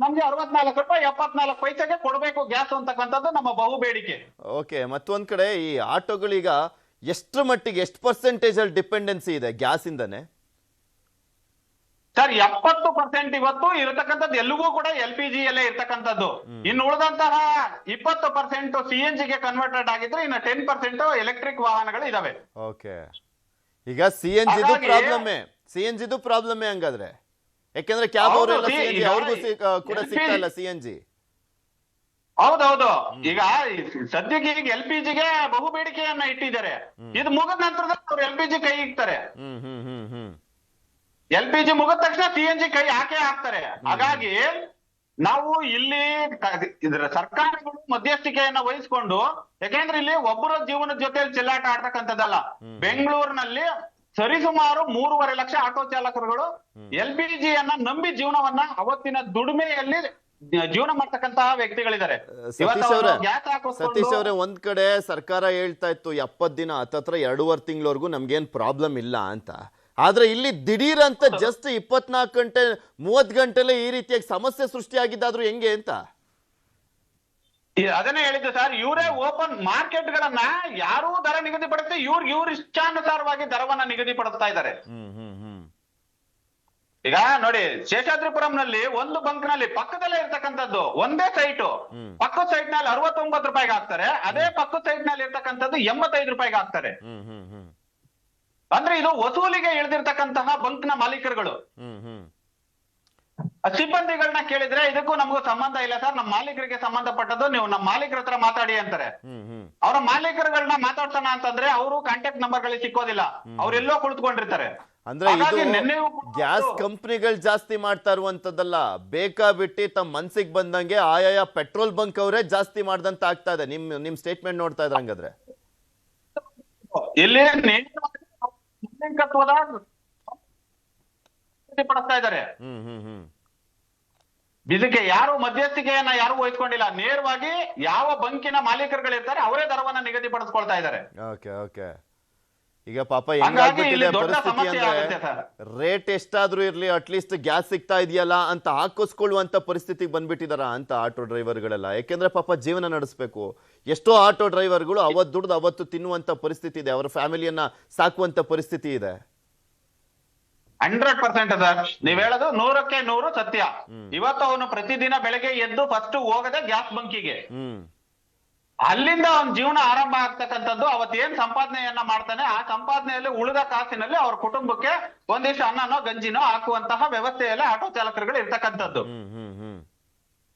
ನಮ್ಗೆ 64 ರೂಪಾಯಿ 74 ಪೈಸೆಗೆ ಕೊಡಬೇಕು ಗ್ಯಾಸ್ ಅಂತಕ್ಕಂಥದ್ದು ನಮ್ಮ ಬಹು ಬೇಡಿಕೆ. ಓಕೆ, ಮತ್ತೊಂದ್ ಕಡೆ ಈ ಆಟೋಗಳೀಗ ಎಷ್ಟು ಮಟ್ಟಿಗೆ, ಎಷ್ಟು ಪರ್ಸೆಂಟೇಜ್ ಅಲ್ಲಿ ಡಿಪೆಂಡೆನ್ಸಿ ಇದೆ ಗ್ಯಾಸ್ ಇಂದನೆ? ಸರ್ 70% ಇವತ್ತು ಇರತಕ್ಕಂಥದ್ದು ಎಲ್ಲಿಗೂ ಕೂಡ LPG ಅಲ್ಲೇ ಇರ್ತಕ್ಕಂಥದ್ದು. ಇನ್ನು ಉಳಿದಂತಹ 20% CNG ಗೆ ಕನ್ವರ್ಟೆಡ್ ಆಗಿದ್ರೆ ಇನ್ನು 10% ಎಲೆಕ್ಟ್ರಿಕ್ ವಾಹನಗಳು ಇದಾವೆ. ಓಕೆ, ಈಗ CNG ದು ಪ್ರಾಬ್ಲಮ್ಮೇ ಹಂಗಾದ್ರೆ, ಯಾಕೆಂದ್ರೆ ಕ್ಯಾಬ್ ಹೌದು, ಅವರೆಲ್ಲ see, CNG ಈಗ ಅವ್ರಿಗೂ ಕೂಡ LPG ಸಿಗ್ತಾ ಇಲ್ಲ CNG. ಹೌದೌದು, ಈಗ ಸದ್ಯಕ್ಕೆ ಈಗ LPG ಗೆ ಬಹು ಬೇಡಿಕೆಯನ್ನ ಇಟ್ಟಿದ್ದಾರೆ. ಇದು ಮುಗಿದ ನಂತರದಲ್ಲಿ ಅವ್ರು LPG ಕೈ ಇಕ್ತಾರೆ. LPG ಮುಗಿದ ತಕ್ಷಣ CNG ಕೈ ಹಾಕ್ತಾರೆ. ಹಾಗಾಗಿ ನಾವು ಇಲ್ಲಿ ಇದ್ರ ಸರ್ಕಾರಗಳು ಮಧ್ಯಸ್ಥಿಕೆಯನ್ನ ವಹಿಸ್ಕೊಂಡು, ಯಾಕೆಂದ್ರೆ ಇಲ್ಲಿ ಒಬ್ಬರ ಜೀವನದ ಜೊತೆ ಚೆಲ್ಲಾಟ ಆಡ್ತಕ್ಕಂಥದ್ದಲ್ಲ. ಬೆಂಗಳೂರಿನಲ್ಲಿ ಸರಿಸುಮಾರು 3.5 ಲಕ್ಷ ಆಟೋ ಚಾಲಕರುಗಳು LPG ಯನ್ನ ನಂಬಿ ಜೀವನವನ್ನ ಅವತ್ತಿನ ದುಡಿಮೆಯಲ್ಲಿ ಜೀವನ ಮಾಡ್ತಕ್ಕಂತಹ ವ್ಯಕ್ತಿಗಳಿದ್ದಾರೆ. ಸತೀಶ್ ಅವರೇ, ಒಂದ್ ಕಡೆ ಸರ್ಕಾರ ಹೇಳ್ತಾ ಇತ್ತು 70 ದಿನ ಹತ್ತತ್ರ 2.5 ತಿಂಗಳವರೆಗೂ ನಮ್ಗೇನ್ ಪ್ರಾಬ್ಲಮ್ ಇಲ್ಲ ಅಂತ. ಆದ್ರೆ ಇಲ್ಲಿ ದಿಢೀರ್ ಅಂತ ಜಸ್ಟ್ 24 ಗಂಟೆ 30 ಗಂಟೆಲೆ ಈ ರೀತಿಯಾಗಿ ಸಮಸ್ಯೆ ಸೃಷ್ಟಿಯಾಗಿದ್ದಾದ್ರೂ ಹೆಂಗೆ ಅಂತ ಅದನ್ನೇ ಹೇಳಿದ್ದು ಸರ್. ಇವರೇ ಓಪನ್ ಮಾರ್ಕೆಟ್ ಗಳನ್ನ ಯಾರೂ ದರ ನಿಗದಿಪಡಿಸಿ ಇವ್ರ ಇಷ್ಟಾನುಸಾರವಾಗಿ ದರವನ್ನ ನಿಗದಿಪಡಿಸ್ತಾ ಇದ್ದಾರೆ. ಈಗ ನೋಡಿ, ಶೇಷಾದ್ರಿಪುರಂನಲ್ಲಿ ಒಂದು ಬಂಕ್ ನಲ್ಲಿ ಪಕ್ಕದಲ್ಲೇ ಇರ್ತಕ್ಕಂಥದ್ದು ಒಂದೇ ಸೈಟು, ಪಕ್ಕದ ಸೈಟ್ ನಲ್ಲಿ 69 ರೂಪಾಯಿಗೆ ಹಾಕ್ತಾರೆ. ಅದೇ ಪಕ್ಕದ ಸೈಟ್ ನಲ್ಲಿ ಇರ್ತಕ್ಕಂಥದ್ದು 85 ರೂಪಾಯಿಗೆ ಹಾಕ್ತಾರೆ. ಅಂದ್ರೆ ಇದು ವಸೂಲಿಗೆ ಇಳಿದಿರ್ತಕ್ಕಂತಹ ಬಂಕ್ ನ ಮಾಲೀಕರುಗಳು. ಸಿಬ್ಬಂದಿಗಳನ್ನ ಕೇಳಿದ್ರೆ ಇದಕ್ಕೂ ನಮಗೂ ಸಂಬಂಧ ಇಲ್ಲ ಸರ್, ನಮ್ಮ ಮಾಲೀಕರಿಗೆ ಸಂಬಂಧಪಟ್ಟದ್ದು, ನೀವು ನಮ್ಮ ಮಾಲೀಕರ ಹತ್ರ ಮಾತಾಡಿ ಅಂತಾರೆ. ಅವರ ಮಾಲೀಕರುಗಳನ್ನ ಮಾತಾಡ್ಸೋಣ ಅಂತಂದ್ರೆ ಅವರು ಕಾಂಟ್ಯಾಕ್ಟ್ ನಂಬರ್ ಗಳಿಗೆ ಸಿಕ್ಕೋದಿಲ್ಲ, ಅವ್ರೆಲ್ಲೋ ಕುಳಿತುಕೊಂಡಿರ್ತಾರೆ. ಅಂದ್ರೆ ಇದು ಗ್ಯಾಸ್ ಕಂಪನಿಗಳು ಜಾಸ್ತಿ ಮಾಡ್ತಾ ಇರುವಂತದ್ದಲ್ಲ, ಬೇಕಾ ಬಿಟ್ಟು ತಮ್ಮ ಮನ್ಸಿಗೆ ಬಂದಂಗೆ ಆಯಾಯ ಪೆಟ್ರೋಲ್ ಬಂಕ್ ಅವರೇ ಜಾಸ್ತಿ ಮಾಡ್ದಂತ ಆಗ್ತಾ ಇದೆ. ನಿಮ್ ಸ್ಟೇಟ್ಮೆಂಟ್ ನೋಡ್ತಾ ಇದ್ರೆ ಹಂಗಾದ್ರೆ ಇಲ್ಲಿ ಪಡಿಸ್ತಾ ಇದ್ದಾರೆ. ಇದಕ್ಕೆ ಯಾರು ಮಧ್ಯಸ್ಥಿಕೆಯನ್ನ ಯಾರು ವಹಿಸ್ಕೊಂಡಿಲ್ಲ, ನೇರವಾಗಿ ಯಾವ ಬಂಕಿನ ಮಾಲೀಕರುಗಳಿರ್ತಾರೆ ಅವರೇ ದರವನ್ನ ನಿಗದಿಪಡಿಸ್ಕೊಳ್ತಾ ಇದ್ದಾರೆ. ಓಕೆ ಓಕೆ, ಈಗ ಪಾಪ ಹೆಂಗಾಗ್ಬಿಟ್ಟಿದೆ ಪರಿಸ್ಥಿತಿ ಅಂದ್ರೆ, ರೇಟ್ ಎಷ್ಟಾದ್ರೂ ಇರ್ಲಿ ಅಟ್ಲೀಸ್ಟ್ ಗ್ಯಾಸ್ ಸಿಗ್ತಾ ಇದೆಯಲ್ಲ ಅಂತ ಹಾಕಿಸ್ಕೊಳ್ಳುವಂತ ಪರಿಸ್ಥಿತಿಗೆ ಬಂದ್ಬಿಟ್ಟಿದಾರ ಅಂತ ಆಟೋ ಡ್ರೈವರ್ಗಳೆಲ್ಲ. ಯಾಕೆಂದ್ರೆ ಪಾಪ ಜೀವನ ನಡೆಸಬೇಕು. ಎಷ್ಟೋ ಆಟೋ ಡ್ರೈವರ್ಗಳು ಅವತ್ತು ದುಡ್ದು ಅವತ್ತು ತಿನ್ನುವಂತ ಪರಿಸ್ಥಿತಿ ಇದೆ, ಅವರ ಫ್ಯಾಮಿಲಿಯನ್ನ ಸಾಕುವಂತ ಪರಿಸ್ಥಿತಿ ಇದೆ. 100% ಸರ್, ನೀವ್ ಹೇಳೋದು 100ಕ್ಕೆ 100 ಸತ್ಯ. ಇವತ್ತು ಅವನು ಪ್ರತಿದಿನ ಬೆಳಗ್ಗೆ ಎದ್ದು ಫಸ್ಟ್ ಹೋಗದೆ ಗ್ಯಾಸ್ ಬಂಕಿಗೆ, ಅಲ್ಲಿಂದ ಅವನ ಜೀವನ ಆರಂಭ ಆಗ್ತಕ್ಕಂಥದ್ದು. ಅವತ್ತೇನ್ ಸಂಪಾದನೆಯನ್ನ ಮಾಡ್ತಾನೆ, ಆ ಸಂಪಾದನೆಯಲ್ಲಿ ಉಳಿದ ಕಾಸಿನಲ್ಲಿ ಅವ್ರ ಕುಟುಂಬಕ್ಕೆ ಒಂದಿಷ್ಟು ಅನ್ನನೋ ಗಂಜಿನೋ ಹಾಕುವಂತಹ ವ್ಯವಸ್ಥೆಯಲ್ಲಿ ಆಟೋ ಚಾಲಕರುಗಳು ಇರ್ತಕ್ಕಂಥದ್ದು.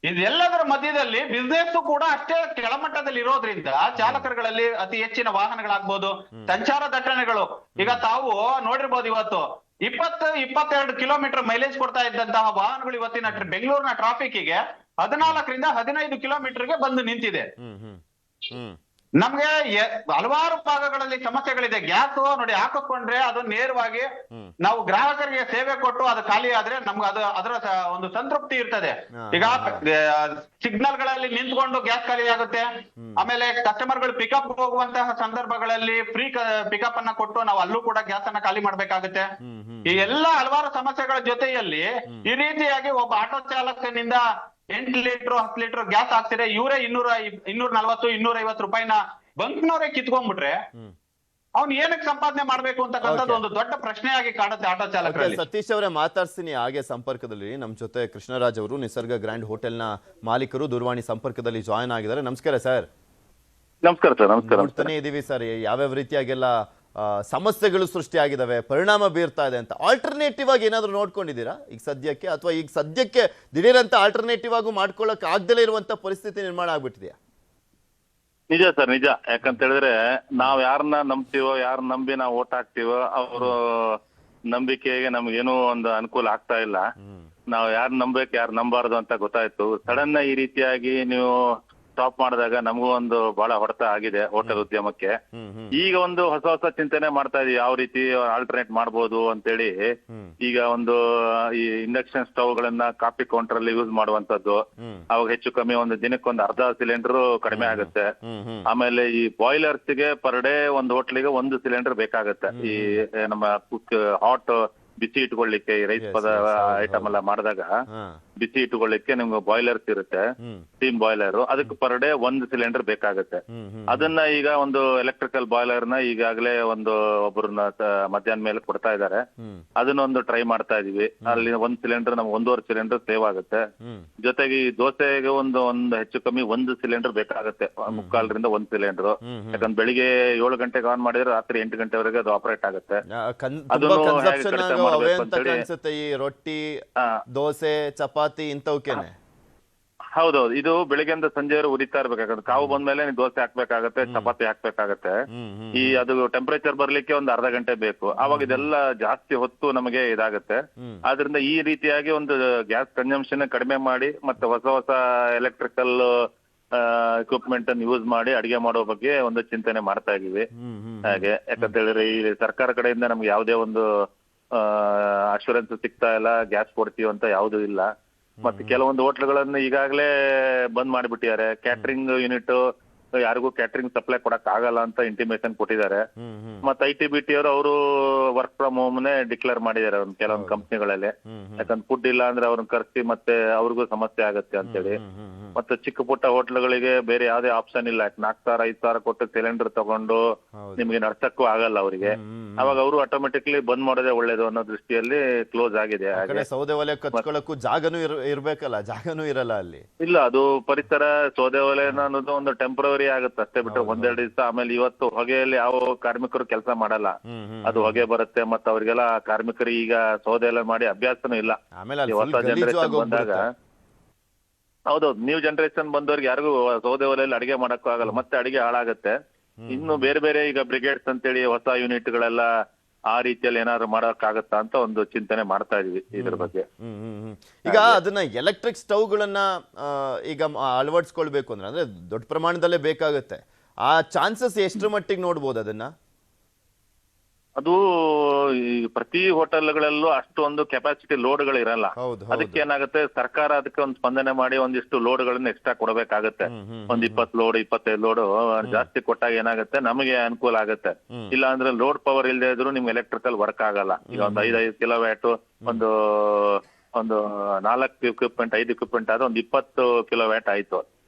ಇದೆಲ್ಲದರ ಮಧ್ಯದಲ್ಲಿ ಬಿಸ್ನೆಸ್ ಕೂಡ ಅಷ್ಟೇ ಕೆಳಮಟ್ಟದಲ್ಲಿ ಇರೋದ್ರಿಂದ ಚಾಲಕರುಗಳಲ್ಲಿ ಅತಿ ಹೆಚ್ಚಿನ ವಾಹನಗಳಾಗ್ಬೋದು, ಸಂಚಾರ ದಟ್ಟಣೆಗಳು. ಈಗ ತಾವು ನೋಡಿರ್ಬೋದು, ಇವತ್ತು 20-22 ಕಿಲೋಮೀಟರ್ ಮೈಲೇಜ್ ಕೊಡ್ತಾ ಇದ್ದಂತಹ ವಾಹನಗಳು ಇವತ್ತಿನ ಬೆಂಗಳೂರಿನ ಟ್ರಾಫಿಕ್ಗೆ 14ರಿಂದ 15 ಕಿಲೋಮೀಟರ್ಗೆ ಬಂದು ನಿಂತಿದೆ. ನಮ್ಗೆ ಹಲವಾರು ಭಾಗಗಳಲ್ಲಿ ಸಮಸ್ಯೆಗಳಿದೆ. ಗ್ಯಾಸ್ ನೋಡಿ ಹಾಕಿಸ್ಕೊಂಡ್ರೆ ಅದು ನೇರವಾಗಿ ನಾವು ಗ್ರಾಹಕರಿಗೆ ಸೇವೆ ಕೊಟ್ಟು ಅದು ಖಾಲಿ ಆದ್ರೆ ನಮ್ಗೆ ಅದರ ಒಂದು ಸಂತೃಪ್ತಿ ಇರ್ತದೆ. ಈಗ ಸಿಗ್ನಲ್ ಗಳಲ್ಲಿ ನಿಂತ್ಕೊಂಡು ಗ್ಯಾಸ್ ಖಾಲಿ ಆಗುತ್ತೆ. ಆಮೇಲೆ ಕಸ್ಟಮರ್ ಗಳು ಪಿಕಪ್ ಹೋಗುವಂತಹ ಸಂದರ್ಭಗಳಲ್ಲಿ ಫ್ರೀ ಪಿಕಪ್ ಅನ್ನ ಕೊಟ್ಟು ನಾವು ಅಲ್ಲೂ ಕೂಡ ಗ್ಯಾಸ್ ಅನ್ನ ಖಾಲಿ ಮಾಡ್ಬೇಕಾಗುತ್ತೆ. ಈ ಎಲ್ಲಾ ಹಲವಾರು ಸಮಸ್ಯೆಗಳ ಜೊತೆಯಲ್ಲಿ ಈ ರೀತಿಯಾಗಿ ಒಬ್ಬ ಆಟೋ ಚಾಲಕನಿಂದ 8 ಲೀಟರ್ 10 ಲೀಟರ್ ಗ್ಯಾಸ್ ಹಾಕ್ತಿದ್ರೆ ಇವರೇ 240-250 ರೂಪಾಯಿನ ಬಂಕ್ನವರೇ ಕಿತ್ಕೊಂಡ್ಬಿಟ್ರೆ ಅವ್ನು ಏನಕ್ಕೆ ಸಂಪಾದನೆ ಮಾಡ್ಬೇಕು ಅಂತಕ್ಕಂಥದ್ದು ಒಂದು ದೊಡ್ಡ ಪ್ರಶ್ನೆಯಾಗಿ ಕಾಣುತ್ತೆ ಆಟೋ ಚಾಲಕರಲ್ಲಿ. ಸತೀಶ್ ಅವರೇ ಮಾತಾಡ್ತೀನಿ ಹಾಗೆ ಸಂಪರ್ಕದಲ್ಲಿ. ನಮ್ ಜೊತೆ ಕೃಷ್ಣರಾಜ್ ಅವರು, ನಿಸರ್ಗ ಗ್ರ್ಯಾಂಡ್ ಹೋಟೆಲ್ ನ ಮಾಲೀಕರು, ದೂರವಾಣಿ ಸಂಪರ್ಕದಲ್ಲಿ ಜಾಯ್ನ್ ಆಗಿದ್ದಾರೆ. ನಮಸ್ಕಾರ ಸರ್. ನಮಸ್ಕಾರ ಸರ್. ನಮಸ್ಕಾರ. ನೋಡ್ತಾನೆ ಇದೀವಿ ಸರ್ ಯಾವ್ಯಾವ ರೀತಿಯಾಗೆಲ್ಲ ಸಮಸ್ಯೆಗಳು ಸೃಷ್ಟಿಯಾಗಿದ್ದಾವೆ, ಪರಿಣಾಮ ಬೀರ್ತಾ ಇದೆ ಅಂತ. ಆಲ್ಟರ್ನೇಟಿವ್ ಆಗಿ ಏನಾದ್ರು ನೋಡ್ಕೊಂಡಿದ್ದೀರಾ ಈಗ ಸದ್ಯಕ್ಕೆ, ಅಥವಾ ಈಗ ಸದ್ಯಕ್ಕೆ ದಿಢೀರಂತ ಆಲ್ಟರ್ನೇಟಿವ್ ಆಗಿ ಮಾಡ್ಕೊಳ್ಳಕ್ ಆಗ್ದಲೇ ಇರುವಂತ ಪರಿಸ್ಥಿತಿ ನಿರ್ಮಾಣ ಆಗ್ಬಿಟ್ಟಿದೆಯಾ? ನಿಜ ಸರ್, ನಿಜ. ಯಾಕಂತ ಹೇಳಿದ್ರೆ ನಾವ್ ಯಾರನ್ನ ನಂಬ್ತೀವೋ, ಯಾರ ನಂಬಿ ನಾವು ಓಟ್ ಹಾಕ್ತಿವೋ ಅವ್ರ ನಂಬಿಕೆಗೆ ನಮ್ಗೇನೋ ಒಂದು ಅನುಕೂಲ ಆಗ್ತಾ ಇಲ್ಲ. ನಾವ್ ಯಾರು ನಂಬೇಕು ಯಾರು ನಂಬಾರ್ದು ಅಂತ ಗೊತ್ತಾಯ್ತು. ಸಡನ್ ಈ ರೀತಿಯಾಗಿ ನೀವು ಸ್ಟಾಪ್ ಮಾಡಿದಾಗ ನಮಗೂ ಒಂದು ಬಹಳ ಹೊಡೆತ ಆಗಿದೆ ಹೋಟೆಲ್ ಉದ್ಯಮಕ್ಕೆ. ಈಗ ಒಂದು ಹೊಸ ಚಿಂತನೆ ಮಾಡ್ತಾ ಇದೀವಿ, ಯಾವ ರೀತಿ ಆಲ್ಟರ್ನೇಟ್ ಮಾಡ್ಬೋದು ಅಂತೇಳಿ. ಈಗ ಒಂದು ಈ ಇಂಡಕ್ಷನ್ ಸ್ಟವ್ ಗಳನ್ನ ಕಾಫಿ ಕೌಂಟರ್ ಅಲ್ಲಿ ಯೂಸ್ ಮಾಡುವಂತದ್ದು, ಅವಾಗ ಹೆಚ್ಚು ಕಮ್ಮಿ ಒಂದು ದಿನಕ್ಕೊಂದು ಅರ್ಧ ಸಿಲಿಂಡರ್ ಕಡಿಮೆ ಆಗುತ್ತೆ. ಆಮೇಲೆ ಈ ಬಾಯ್ಲರ್ಸ್ ಗೆ ಪರ್ ಡೇ ಒಂದು ಹೋಟ್ಲಿಗೆ 1 ಸಿಲಿಂಡರ್ ಬೇಕಾಗತ್ತೆ. ಈ ನಮ್ಮ ಹಾಟ್ ಬಿಸಿ ಇಟ್ಕೊಳ್ಳಿಕ್ಕೆ ರೈಸ್ ಪದ ಐಟಮ್ ಎಲ್ಲ ಮಾಡಿದಾಗ ಬಿಸಿ ಇಟ್ಕೊಳ್ಳಿಕ್ಕೆ ನಿಮ್ಗೆ ಬಾಯ್ಲರ್ಸ್ ಇರುತ್ತೆ, ಸ್ಟೀಮ್ ಬಾಯ್ಲರ್. ಅದಕ್ಕೆ ಪರ್ ಡೇ 1 ಸಿಲಿಂಡರ್ ಬೇಕಾಗುತ್ತೆ. ಅದನ್ನ ಈಗ ಒಂದು ಎಲೆಕ್ಟ್ರಿಕಲ್ ಬಾಯ್ಲರ್ ನ ಈಗಾಗಲೇ ಒಬ್ಬರನ್ನ ಮಧ್ಯಾಹ್ನ ಮೇಲೆ ಕೊಡ್ತಾ ಇದ್ದಾರೆ. ಅದನ್ನೊಂದು ಟ್ರೈ ಮಾಡ್ತಾ ಇದೀವಿ. ಅಲ್ಲಿ 1 ಸಿಲಿಂಡರ್ ನಮ್ಗೆ 1.5 ಸಿಲಿಂಡರ್ ಸೇವ್ ಆಗುತ್ತೆ. ಜೊತೆಗೆ ಈ ದೋಸೆಗೆ ಒಂದು ಹೆಚ್ಚು ಕಮ್ಮಿ 1 ಸಿಲಿಂಡರ್ ಬೇಕಾಗುತ್ತೆ, 3/4ರಿಂದ 1 ಸಿಲಿಂಡರ್. ಯಾಕಂದ್ರೆ ಬೆಳಿಗ್ಗೆ 7 ಗಂಟೆಗೆ ಆನ್ ಮಾಡಿದ್ರೆ ರಾತ್ರಿ 8 ಗಂಟೆವರೆಗೆ ಅದು ಆಪರೇಟ್ ಆಗುತ್ತೆ. ಅನ್ಸುತ್ತೆ ಈ ರೊಟ್ಟಿ, ದೋಸೆ, ಚಪಾತಿ ಇಂಥವಕ್ಕೇನೆ. ಹೌದೌದು, ಇದು ಬೆಳಿಗ್ಗೆಯಿಂದ ಸಂಜೆವರೆಗೆ ಉರಿತಾ ಇರ್ಬೇಕಾಗತ್ತೆ. ಕಾವು ಬಂದ್ಮೇಲೆ ನೀವು ದೋಸೆ ಹಾಕ್ಬೇಕಾಗತ್ತೆ, ಚಪಾತಿ ಹಾಕ್ಬೇಕಾಗತ್ತೆ. ಈ ಅದು ಟೆಂಪರೇಚರ್ ಬರ್ಲಿಕ್ಕೆ ಒಂದು ಅರ್ಧ ಗಂಟೆ ಬೇಕು. ಆವಾಗ ಇದೆಲ್ಲ ಜಾಸ್ತಿ ಹೊತ್ತು ನಮಗೆ ಇದಾಗುತ್ತೆ. ಆದ್ರಿಂದ ಈ ರೀತಿಯಾಗಿ ಒಂದು ಗ್ಯಾಸ್ ಕನ್ಸಂಪ್ಷನ್ ಕಡಿಮೆ ಮಾಡಿ ಮತ್ತೆ ಹೊಸ ಎಲೆಕ್ಟ್ರಿಕಲ್ ಎಕ್ವಿಪ್ಮೆಂಟ್ ಅನ್ನು ಯೂಸ್ ಮಾಡಿ ಅಡಿಗೆ ಮಾಡೋ ಬಗ್ಗೆ ಒಂದು ಚಿಂತನೆ ಮಾಡ್ತಾ ಇದೀವಿ. ಹಾಗೆ ಯಾಕಂತ ಹೇಳಿದ್ರೆ ಈ ಸರ್ಕಾರ ಕಡೆಯಿಂದ ನಮ್ಗೆ ಯಾವುದೇ ಒಂದು ಅಶ್ಯೂರೆನ್ಸ್ ಸಿಗ್ತಾ ಇಲ್ಲ, ಗ್ಯಾಸ್ ಕೊಡ್ತೀವಿ ಅಂತ ಯಾವುದೂ ಇಲ್ಲ. ಮತ್ತೆ ಕೆಲವೊಂದು ಹೋಟ್ಲುಗಳನ್ನು ಈಗಾಗಲೇ ಬಂದ್ ಮಾಡಿಬಿಟ್ಟಿದ್ದಾರೆ. ಕ್ಯಾಟ್ರಿಂಗ್ ಯೂನಿಟ್ ಯಾರಿಗೂ ಕ್ಯಾಟ್ರಿಂಗ್ ಸಪ್ಲೈ ಕೊಡಕ್ ಆಗಲ್ಲ ಅಂತ ಇಂಟಿಮೇಷನ್ ಕೊಟ್ಟಿದ್ದಾರೆ. ಮತ್ತೆ ITBT ಅವರು ವರ್ಕ್ ಫ್ರಮ್ ಹೋಮ್ ನೇ ಡಿಕ್ಲೇರ್ ಮಾಡಿದ್ದಾರೆ ಕೆಲವೊಂದು ಕಂಪ್ನಿಗಳಲ್ಲಿ. ಯಾಕಂದ್ರೆ ಫುಡ್ ಇಲ್ಲ ಅಂದ್ರೆ ಅವ್ರನ್ನ ಕರ್ಸಿ ಮತ್ತೆ ಅವ್ರಿಗೂ ಸಮಸ್ಯೆ ಆಗತ್ತೆ ಅಂತೇಳಿ. ಮತ್ತೆ ಚಿಕ್ಕ ಪುಟ್ಟ ಹೋಟ್ಲುಗಳಿಗೆ ಬೇರೆ ಯಾವ್ದೇ ಆಪ್ಷನ್ ಇಲ್ಲ. 4,000 5,000 ಕೊಟ್ಟು ಸಿಲಿಂಡರ್ ತಗೊಂಡು ನಿಮ್ಗೆ ನಡ್ಸಕ್ಕೂ ಆಗಲ್ಲ ಅವರಿಗೆ. ಅವಾಗ ಅವರು ಆಟೋಮೆಟಿಕ್ಲಿ ಬಂದ್ ಮಾಡೋದೇ ಒಳ್ಳೇದು ಅನ್ನೋ ದೃಷ್ಟಿಯಲ್ಲಿ ಕ್ಲೋಸ್ ಆಗಿದೆ. ಸೌದೆ ಒಲೆ ಕತ್ಕೊಳ್ಳಕ್ಕೂ ಜಾಗನೂ ಇರ್ಬೇಕಲ್ಲ, ಜಾಗನೂ ಇರಲ್ಲ ಅಲ್ಲಿ. ಇಲ್ಲ, ಅದು ಪರಿಸರ ಸೌದೆ ಒಲೆ ಅನ್ನೋದು ಒಂದು ಟೆಂಪರರಿ ಆಗುತ್ತೆ ಅಷ್ಟೇ, ಬಿಟ್ಟು 1-2 ದಿವಸ. ಆಮೇಲೆ ಇವತ್ತು ಹೊಗೆಯಲ್ಲಿ ಯಾವ ಕಾರ್ಮಿಕರು ಕೆಲಸ ಮಾಡಲ್ಲ, ಅದು ಹೊಗೆ ಬರುತ್ತೆ. ಮತ್ತೆ ಅವ್ರಿಗೆಲ್ಲ ಕಾರ್ಮಿಕರು ಈಗ ಸೌದೆ ಒಲೆ ಮಾಡಿ ಅಭ್ಯಾಸನೂ ಇಲ್ಲ. ಹೊಸ ಜನರೇಷನ್ ಬಂದಾಗ ಹೌದೌದು, ನ್ಯೂ ಜನರೇಷನ್ ಬಂದವ್ರಿಗೆ ಯಾರಿಗೂ ಸೌದೆ ಒಲೆಯಲ್ಲಿ ಅಡಿಗೆ ಮಾಡಕ್ಕೂ ಆಗಲ್ಲ, ಮತ್ತೆ ಅಡಿಗೆ ಹಾಳಾಗತ್ತೆ. ಇನ್ನು ಬೇರೆ ಈಗ ಬ್ರಿಗೇಡ್ಸ್ ಅಂತೇಳಿ ಹೊಸ ಯೂನಿಟ್ ಗಳೆಲ್ಲ ಆ ರೀತಿಯಲ್ಲಿ ಏನಾದ್ರು ಮಾಡಕ್ಕಾಗತ್ತಾ ಅಂತ ಒಂದು ಚಿಂತನೆ ಮಾಡ್ತಾ ಇದೀವಿ ಇದ್ರ ಬಗ್ಗೆ. ಈಗ ಅದನ್ನ ಎಲೆಕ್ಟ್ರಿಕ್ ಸ್ಟವ್ಗಳನ್ನ ಈಗ ಅಳವಡಿಸ್ಕೊಳ್ಬೇಕು ಅಂದ್ರೆ ದೊಡ್ಡ ಪ್ರಮಾಣದಲ್ಲೇ ಬೇಕಾಗುತ್ತೆ. ಆ ಚಾನ್ಸಸ್ ಎಷ್ಟರ ಮಟ್ಟಿಗೆ ನೋಡ್ಬೋದು ಅದನ್ನ? ಅದು ಪ್ರತಿ ಹೋಟೆಲ್ಗಳಲ್ಲೂ ಅಷ್ಟೊಂದು ಕೆಪಾಸಿಟಿ ಲೋಡ್ಗಳು ಇರಲ್ಲ. ಅದಕ್ಕೆ ಏನಾಗುತ್ತೆ, ಸರ್ಕಾರ ಅದಕ್ಕೆ ಒಂದು ಸ್ಪಂದನೆ ಮಾಡಿ ಒಂದಿಷ್ಟು ಲೋಡ್ಗಳನ್ನ ಎಕ್ಸ್ಟ್ರಾ ಕೊಡಬೇಕಾಗತ್ತೆ. 20 ಲೋಡ್ 25 ಲೋಡ್ ಜಾಸ್ತಿ ಕೊಟ್ಟಾಗ ಏನಾಗುತ್ತೆ, ನಮಗೆ ಅನುಕೂಲ ಆಗುತ್ತೆ. ಇಲ್ಲ ಅಂದ್ರೆ ಲೋಡ್ ಪವರ್ ಇಲ್ಲದೆ ಇದ್ರು ನಿಮ್ಗೆ ಎಲೆಕ್ಟ್ರಿಕಲ್ ವರ್ಕ್ ಆಗಲ್ಲ. ಈಗ ಒಂದು 5 ಕಿಲೋವ್ಯಾಟ್ ಒಂದು 4 ಎಕ್ವಿಪ್ಮೆಂಟ್ 5 ಎಕ್ವಿಪ್ಮೆಂಟ್ ಆದ್ರೆ ಒಂದು 20 ಕಿಲೋವ್ಯಾಟ್ ಆಯ್ತು.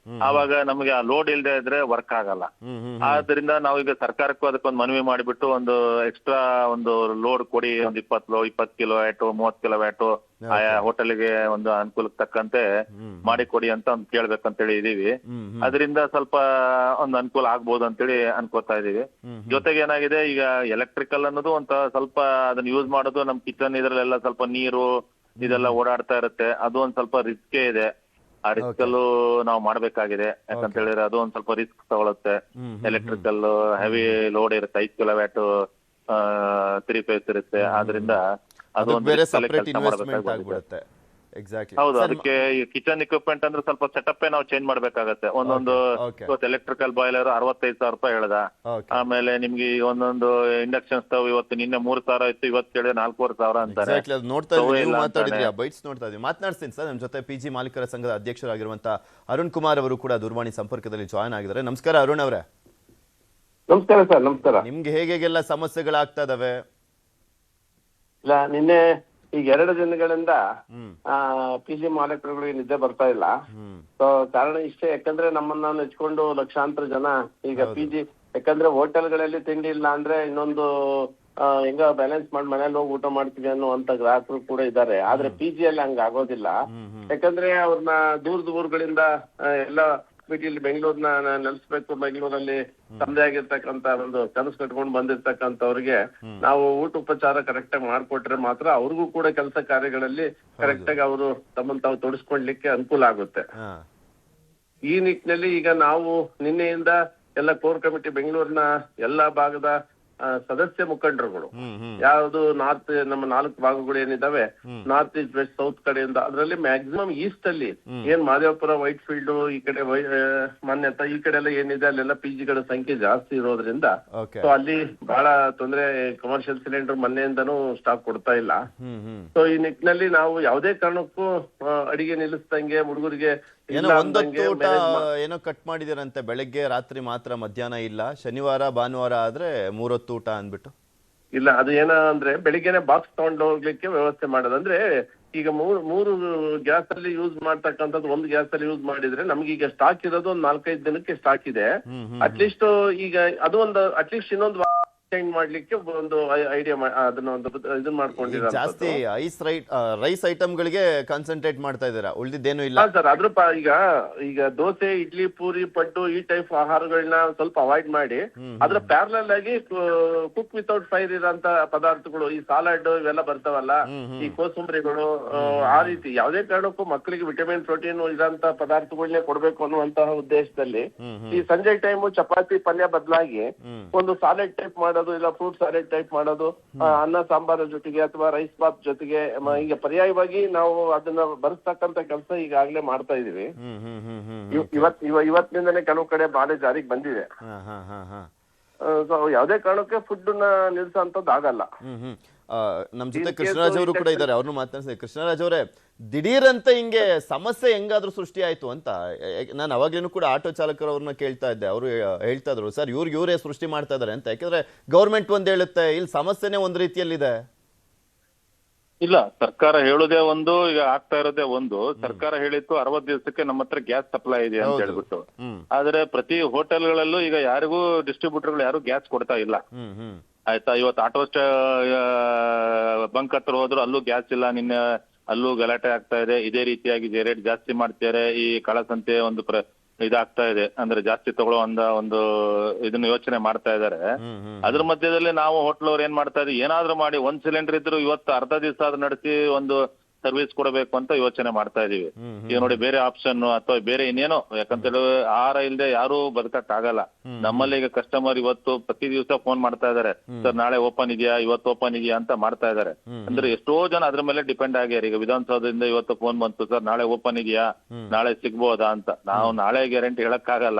ಆವಾಗ ನಮಗೆ ಆ ಲೋಡ್ ಇಲ್ಲದೆ ಇದ್ರೆ ವರ್ಕ್ ಆಗಲ್ಲ. ಆದ್ರಿಂದ ನಾವು ಈಗ ಸರ್ಕಾರಕ್ಕೂ ಅದಕ್ಕೊಂದು ಮನವಿ ಮಾಡಿಬಿಟ್ಟು ಒಂದು ಎಕ್ಸ್ಟ್ರಾ ಒಂದು ಲೋಡ್ ಕೊಡಿ, ಒಂದು 20 ಕಿಲೋವ್ಯಾಟ್ 30 ಕಿಲೋವ್ಯಾಟ್ ಆಯಾ ಹೋಟೆಲ್ಗೆ ಒಂದು ಅನುಕೂಲಕ್ಕೆ ತಕ್ಕಂತೆ ಮಾಡಿ ಕೊಡಿ ಅಂತ ಒಂದು ಕೇಳ್ಬೇಕಂತೇಳಿ ಇದೀವಿ. ಅದರಿಂದ ಸ್ವಲ್ಪ ಒಂದು ಅನುಕೂಲ ಆಗ್ಬೋದು ಅಂತೇಳಿ ಅನ್ಕೋತಾ ಇದೀವಿ. ಜೊತೆಗೆ ಏನಾಗಿದೆ, ಈಗ ಎಲೆಕ್ಟ್ರಿಕಲ್ ಅನ್ನೋದು ಒಂದು ಸ್ವಲ್ಪ ಅದನ್ನ ಯೂಸ್ ಮಾಡೋದು ನಮ್ ಕಿಚನ್ ಇದ್ರಲ್ಲೆಲ್ಲ ಸ್ವಲ್ಪ ನೀರು ಇದೆಲ್ಲ ಓಡಾಡ್ತಾ ಇರುತ್ತೆ. ಅದು ಒಂದ್ ಸ್ವಲ್ಪ ರಿಸ್ಕೇ ಇದೆ. ಆ ರಿಸ್ಕ್ ಅಲ್ಲೂ ನಾವು ಮಾಡ್ಬೇಕಾಗಿದೆ. ಯಾಕಂತ ಹೇಳಿದ್ರೆ ಅದು ಒಂದ್ ಸ್ವಲ್ಪ ರಿಸ್ಕ್ ತಗೊಳುತ್ತೆ. ಎಲೆಕ್ಟ್ರಿಕಲ್ ಹೆವಿ ಲೋಡ್ ಇರುತ್ತೆ, 5 ಕಿಲೋವ್ಯಾಟ್ 3 ಫೇಸ್ ಇರುತ್ತೆ. ಆದ್ರಿಂದ ಅದು ಬೇರೆ ಸೆಪರೇಟ್ ಇನ್ವೆಸ್ಟ್ಮೆಂಟ್ ಆಗ್ಬಿಡುತ್ತೆ. ಎಕ್ಸಾಕ್ಟ್ಲಿ. ಹೌದು, ಅದಕ್ಕೆ ಕಿಚನ್ ಎಕ್ವಿಪ್ಮೆಂಟ್ ಅಂದ್ರೆ ಸ್ವಲ್ಪ ಸೆಟಪ್ ನಾವು ಚೇಂಜ್ ಮಾಡ್ಬೇಕಾಗತ್ತೆ. ಒಂದೊಂದು ಎಲೆಕ್ಟ್ರಿಕಲ್ ಬಾಯ್ಲರ್ 65,000 ರೂಪಾಯಿ ಹೇಳ್ದ. ಆಮೇಲೆ ನಿಮ್ಗೆ ಒಂದೊಂದು ಇಂಡಕ್ಷನ್ ಸ್ಟವ್ ಇವತ್ತು ನಿನ್ನೆ 3,000 ಇತ್ತು, ಇವತ್ತು ಕೇಳಿದ್ರೆ 4,500 ಅಂತಾರೆ. ನೋಡ್ತಾ ಇದ್ವಿ, ಬೈಟ್ಸ್ ನೋಡ್ತಾ ಇದ್ವಿ. ಮಾತನಾಡ್ತೀನಿ ಸರ್, ನಮ್ಮ ಜೊತೆ PG ಮಾಲೀಕರ ಸಂಘದ ಅಧ್ಯಕ್ಷರಾಗಿರುವಂತಹ ಅರುಣ್ ಕುಮಾರ್ ಅವರು ಕೂಡ ದೂರವಾಣಿ ಸಂಪರ್ಕದಲ್ಲಿ ಜಾಯ್ನ್ ಆಗಿದ್ದಾರೆ. ನಮಸ್ಕಾರ ಅರುಣ್ ಅವರೇ. ನಮಸ್ಕಾರ ಸರ್. ನಮಸ್ಕಾರ. ನಿಮ್ಗೆ ಹೇಗೆಲ್ಲ ಸಮಸ್ಯೆಗಳಾಗ್ತಾ ಇದಾವೆ? ಇಲ್ಲ, ನಿನ್ನೆ ಈಗ 2 ದಿನಗಳಿಂದ PG ಮಾಲೀಕರುಗಳಿಗೆ ನಿದ್ದೆ ಬರ್ತಾ ಇಲ್ಲ. ಸೊ ಕಾರಣ ಇಷ್ಟೇ, ಯಾಕಂದ್ರೆ ನಮ್ಮನ್ನ ನೆಚ್ಕೊಂಡು ಲಕ್ಷಾಂತರ ಜನ ಈಗ PG, ಯಾಕಂದ್ರೆ ಹೋಟೆಲ್ಗಳಲ್ಲಿ ತಿಂಡಿ ಇಲ್ಲ ಅಂದ್ರೆ ಇನ್ನೊಂದು ಹೆಂಗ ಬ್ಯಾಲೆನ್ಸ್ ಮಾಡಿ ಮನೇಲಿ ಹೋಗಿ ಊಟ ಮಾಡ್ತೀವಿ ಅನ್ನುವಂತ ಗ್ರಾಹಕರು ಕೂಡ ಇದ್ದಾರೆ. ಆದ್ರೆ PG ಅಲ್ಲಿ ಹಂಗ ಆಗೋದಿಲ್ಲ. ಯಾಕಂದ್ರೆ ಅವ್ರನ್ನ ದೂರದ ಊರುಗಳಿಂದ ಎಲ್ಲ ಇಲ್ಲಿ ಬೆಂಗಳೂರ್ನ ನೆಲೆಸ್ಬೇಕು, ಬೆಂಗಳೂರಲ್ಲಿ ತಮ್ಮದೇ ಆಗಿರ್ತಕ್ಕಂತ ಒಂದು ಕನಸು ಕಟ್ಕೊಂಡು ಬಂದಿರ್ತಕ್ಕಂಥವ್ರಿಗೆ ನಾವು ಊಟ ಉಪಚಾರ ಕರೆಕ್ಟ್ ಆಗಿ ಮಾಡ್ಕೊಟ್ರೆ ಮಾತ್ರ ಅವ್ರಿಗೂ ಕೂಡ ಕೆಲಸ ಕಾರ್ಯಗಳಲ್ಲಿ ಕರೆಕ್ಟ್ ಆಗಿ ಅವರು ತಮ್ಮನ್ನು ತಾವು ತೊಡಸ್ಕೊಳ್ಲಿಕ್ಕೆ ಅನುಕೂಲ ಆಗುತ್ತೆ. ಈ ನಿಟ್ಟಿನಲ್ಲಿ ಈಗ ನಾವು ನಿನ್ನೆಯಿಂದ ಎಲ್ಲ ಕೋರ್ ಕಮಿಟಿ ಬೆಂಗಳೂರಿನ ಎಲ್ಲಾ ಭಾಗದ ಸದಸ್ಯ ಮುಖಂಡರುಗಳು, ಯಾವುದು ನಾರ್ತ್ ನಮ್ಮ 4 ಭಾಗಗಳು ಏನಿದಾವೆ, ನಾರ್ತ್ ಈಸ್ಟ್ ವೆಸ್ಟ್ ಸೌತ್ ಕಡೆಯಿಂದ, ಅದರಲ್ಲಿ ಮ್ಯಾಕ್ಸಿಮಮ್ ಈಸ್ಟ್ ಅಲ್ಲಿ ಏನ್ ಮಾದೇವಪುರ, ವೈಟ್ ಫೀಲ್ಡ್, ಈ ಕಡೆ ಮಾನ್ಯತಾ ಈ ಕಡೆ ಎಲ್ಲ ಏನಿದೆ ಅಲ್ಲೆಲ್ಲ PGಗಳ ಸಂಖ್ಯೆ ಜಾಸ್ತಿ ಇರೋದ್ರಿಂದ ಸೊ ಅಲ್ಲಿ ಬಹಳ ತೊಂದರೆ. ಕಮರ್ಷಿಯಲ್ ಸಿಲಿಂಡರ್ ಮೊನ್ನೆಯಿಂದನೂ ಸ್ಟಾಕ್ ಕೊಡ್ತಾ ಇಲ್ಲ. ಸೊ ಈ ನಿಟ್ಟಿನಲ್ಲಿ ನಾವು ಯಾವುದೇ ಕಾರಣಕ್ಕೂ ಅಡಿಗೆ ನಿಲ್ಲಿಸ್ದಂಗೆ ಹುಡುಗರಿಗೆ ಏನೋ ಕಟ್ ಮಾಡಿದಿರಂತೆ, ಬೆಳಗ್ಗೆ ರಾತ್ರಿ ಮಾತ್ರ, ಮಧ್ಯಾಹ್ನ ಇಲ್ಲ, ಶನಿವಾರ ಭಾನುವಾರ ಆದ್ರೆ 3 ಹೊತ್ತು ಊಟ ಅಂದ್ಬಿಟ್ಟು. ಇಲ್ಲ, ಅದು ಏನ ಅಂದ್ರೆ ಬೆಳಿಗ್ಗೆನೆ ಬಾಕ್ಸ್ ತಗೊಂಡು ಹೋಗ್ಲಿಕ್ಕೆ ವ್ಯವಸ್ಥೆ ಮಾಡೋದು. ಅಂದ್ರೆ ಈಗ ಮೂರು ಗ್ಯಾಸ್ ಅಲ್ಲಿ ಯೂಸ್ ಮಾಡ್ತಕ್ಕಂಥದ್ದು ಒಂದು ಗ್ಯಾಸ್ ಅಲ್ಲಿ ಯೂಸ್ ಮಾಡಿದ್ರೆ ನಮ್ಗೆ ಈಗ ಸ್ಟಾಕ್ ಇರೋದು ಒಂದು 4-5 ದಿನಕ್ಕೆ ಸ್ಟಾಕ್ ಇದೆ. ಅಟ್ಲೀಸ್ಟ್ ಈಗ ಅದು ಒಂದು ಅಟ್ಲೀಸ್ಟ್ ಇನ್ನೊಂದು ಚೇಂಜ್ ಮಾಡ್ಲಿಕ್ಕೆ ಒಂದು ಐಡಿಯಾ ಅದನ್ನ ಒಂದು ಇದನ್ನ ಮಾಡ್ಕೊಂಡಿರೋ ಜಾಸ್ತಿ ರೈಸ್ ಐಟಮ್ಗಳಿಗೆ ಕಾನ್ಸಂಟ್ರೇಟ್ ಮಾಡ್ತಾ ಇದ್ದೀರಾ, ಉಳಿದಿದ್ದೇನು ಇಲ್ಲ ಸರ್. ಅದ್ರ ಈಗ ದೋಸೆ, ಇಡ್ಲಿ, ಪೂರಿ, ಪಡ್ಡು ಈ ಟೈಪ್ ಆಹಾರಗಳನ್ನ ಸ್ವಲ್ಪ ಅವಾಯ್ಡ್ ಮಾಡಿ ಅದ್ರ ಪ್ಯಾರಲಲ್ ಆಗಿ ಕುಕ್ ವಿತೌಟ್ ಫೈರ್ ಇರೋಂತ ಪದಾರ್ಥಗಳು, ಈ ಸಾಲಡ್ ಇವೆಲ್ಲ ಬರ್ತಾವಲ್ಲ, ಈ ಕೋಸಂಬರಿಗಳು, ಆ ರೀತಿ ಯಾವುದೇ ಕಾರಣಕ್ಕೂ ಮಕ್ಕಳಿಗೆ ವಿಟಮಿನ್ ಪ್ರೋಟೀನ್ ಇರೋಂತ ಪದಾರ್ಥಗಳನ್ನೇ ಕೊಡ್ಬೇಕು ಅನ್ನುವಂತಹ ಉದ್ದೇಶದಲ್ಲಿ ಈ ಸಂಜೆ ಟೈಮು ಚಪಾತಿ ಪಲ್ಯ ಬದಲಾಗಿ ಒಂದು ಸಾಲೆಡ್ ಟೈಪ್ ಮಾಡೋದು, ಇಲ್ಲ ಫ್ರೂಟ್ ಸಾಲೆಡ್ ಟೈಪ್ ಮಾಡೋದು, ಅನ್ನ ಸಾಂಬಾರ ಜೊತೆಗೆ ಅಥವಾ ರೈಸ್ ಬಾತ್ ಜೊತೆಗೆ ಈಗ ಪರ್ಯಾಯವಾಗಿ ನಾವು ಅದನ್ನ ಬರೆಸ್ತಕ್ಕಂತ ಕೆಲಸ ಈಗಾಗಲೇ ಮಾಡ್ತಾ ಇದೀವಿ. ಇವತ್ತಿನಿಂದನೇ ಕೆಲವು ಕಡೆ ಬಾಳೆ ಜಾರಿಗೆ ಬಂದಿದೆ. ಸೊ ಯಾವುದೇ ಕಾರಣಕ್ಕೆ ಫುಡ್ ನ ನಿಲ್ಸೋಂಥದ್ದು ಆಗಲ್ಲ. ನಮ್ ಜೊತೆ ಕೃಷ್ಣರಾಜ್ ಅವರು ಕೂಡ ಇದ್ದಾರೆ, ಅವ್ರನ್ನು ಮಾತನಾಡ್ತೀನಿ. ಕೃಷ್ಣರಾಜ್ ಅವರೇ, ದಿಢೀರಂತ ಹಿಂಗೆ ಸಮಸ್ಯೆ ಹೆಂಗಾದ್ರೂ ಸೃಷ್ಟಿ ಆಯ್ತು ಅಂತ ನಾನು ಅವಾಗ್ಲೇನು ಕೂಡ ಆಟೋ ಚಾಲಕರವ್ರನ್ನ ಕೇಳ್ತಾ ಇದ್ದೆ. ಅವರು ಹೇಳ್ತಾ ಇದ್ರು, ಸರ್ ಇವರೇ ಸೃಷ್ಟಿ ಮಾಡ್ತಾ ಇದಾರೆ ಅಂತ. ಯಾಕಂದ್ರೆ ಗೌರ್ಮೆಂಟ್ ಒಂದ್ ಹೇಳುತ್ತೆ, ಇಲ್ಲಿ ಸಮಸ್ಯೆನೇ ಒಂದ್ ರೀತಿಯಲ್ಲಿದೆ. ಇಲ್ಲ, ಸರ್ಕಾರ ಹೇಳೋದೇ ಒಂದು, ಈಗ ಆಗ್ತಾ ಇರೋದೇ ಒಂದು. ಸರ್ಕಾರ ಹೇಳಿತ್ತು 60 ದಿವಸಕ್ಕೆ ನಮ್ಮ ಹತ್ರ ಗ್ಯಾಸ್ ಸಪ್ಲೈ ಇದೆ ಅಂತ ಹೇಳ್ಬಿಟ್ಟು. ಆದ್ರೆ ಪ್ರತಿ ಹೋಟೆಲ್ಗಳಲ್ಲೂ ಈಗ ಯಾರಿಗೂ ಡಿಸ್ಟ್ರಿಬ್ಯೂಟರ್ಗಳು ಯಾರು ಗ್ಯಾಸ್ ಕೊಡ್ತಾ ಇಲ್ಲ. ಆಯ್ತಾ, ಇವತ್ತು ಆಟೋ ಬಂಕ್ ಹತ್ರ ಹೋದ್ರು ಅಲ್ಲೂ ಗ್ಯಾಸ್ ಇಲ್ಲ, ನಿನ್ನೆ ಅಲ್ಲೂ ಗಲಾಟೆ ಆಗ್ತಾ ಇದೆ. ಇದೇ ರೀತಿಯಾಗಿ ರೇಟ್ ಜಾಸ್ತಿ ಮಾಡ್ತಾರೆ. ಈ ಕಾಳಸಂತೆ ಒಂದು ಇದಾಗ್ತಾ ಇದೆ, ಅಂದ್ರೆ ಜಾಸ್ತಿ ತಗೊಳ್ಳೋ ಒಂದು ಇದನ್ನ ಯೋಚನೆ ಮಾಡ್ತಾ ಇದಾರೆ. ಅದ್ರ ಮಧ್ಯದಲ್ಲಿ ನಾವು ಹೋಟ್ಲ್ ಅವ್ರು ಏನ್ ಮಾಡ್ತಾ ಇದ್ವಿ, ಏನಾದ್ರೂ ಮಾಡಿ 1 ಸಿಲಿಂಡರ್ ಇದ್ರು ಇವತ್ತು ಅರ್ಧ ದಿವಸ ಆದ್ರೂ ನಡೆಸಿ ಒಂದು ಸರ್ವಿಸ್ ಕೊಡಬೇಕು ಅಂತ ಯೋಚನೆ ಮಾಡ್ತಾ ಇದೀವಿ. ಈಗ ನೋಡಿ, ಬೇರೆ ಆಪ್ಷನ್ ಅಥವಾ ಬೇರೆ ಇನ್ನೇನೋ, ಯಾಕಂತೇಳಿ ಆಹಾರ ಇಲ್ಲದೆ ಯಾರು ಬದುಕಕ್ ಆಗಲ್ಲ. ನಮ್ಮಲ್ಲಿ ಈಗ ಕಸ್ಟಮರ್ ಇವತ್ತು ಪ್ರತಿ ದಿವಸ ಫೋನ್ ಮಾಡ್ತಾ ಇದಾರೆ, ಸರ್ ನಾಳೆ ಓಪನ್ ಇದೆಯಾ, ಇವತ್ತು ಓಪನ್ ಇದೆಯಾ ಅಂತ ಮಾಡ್ತಾ ಇದಾರೆ. ಅಂದ್ರೆ ಎಷ್ಟೋ ಜನ ಅದ್ರ ಮೇಲೆ ಡಿಪೆಂಡ್ ಆಗ್ಯಾರ. ಈಗ ವಿಧಾನಸೌಧದಿಂದ ಇವತ್ತು ಫೋನ್ ಬಂತು, ಸರ್ ನಾಳೆ ಓಪನ್ ಇದೆಯಾ, ನಾಳೆ ಸಿಗ್ಬೋದಾ ಅಂತ. ನಾವು ನಾಳೆ ಗ್ಯಾರಂಟಿ ಹೇಳಕ್ ಆಗಲ್ಲ.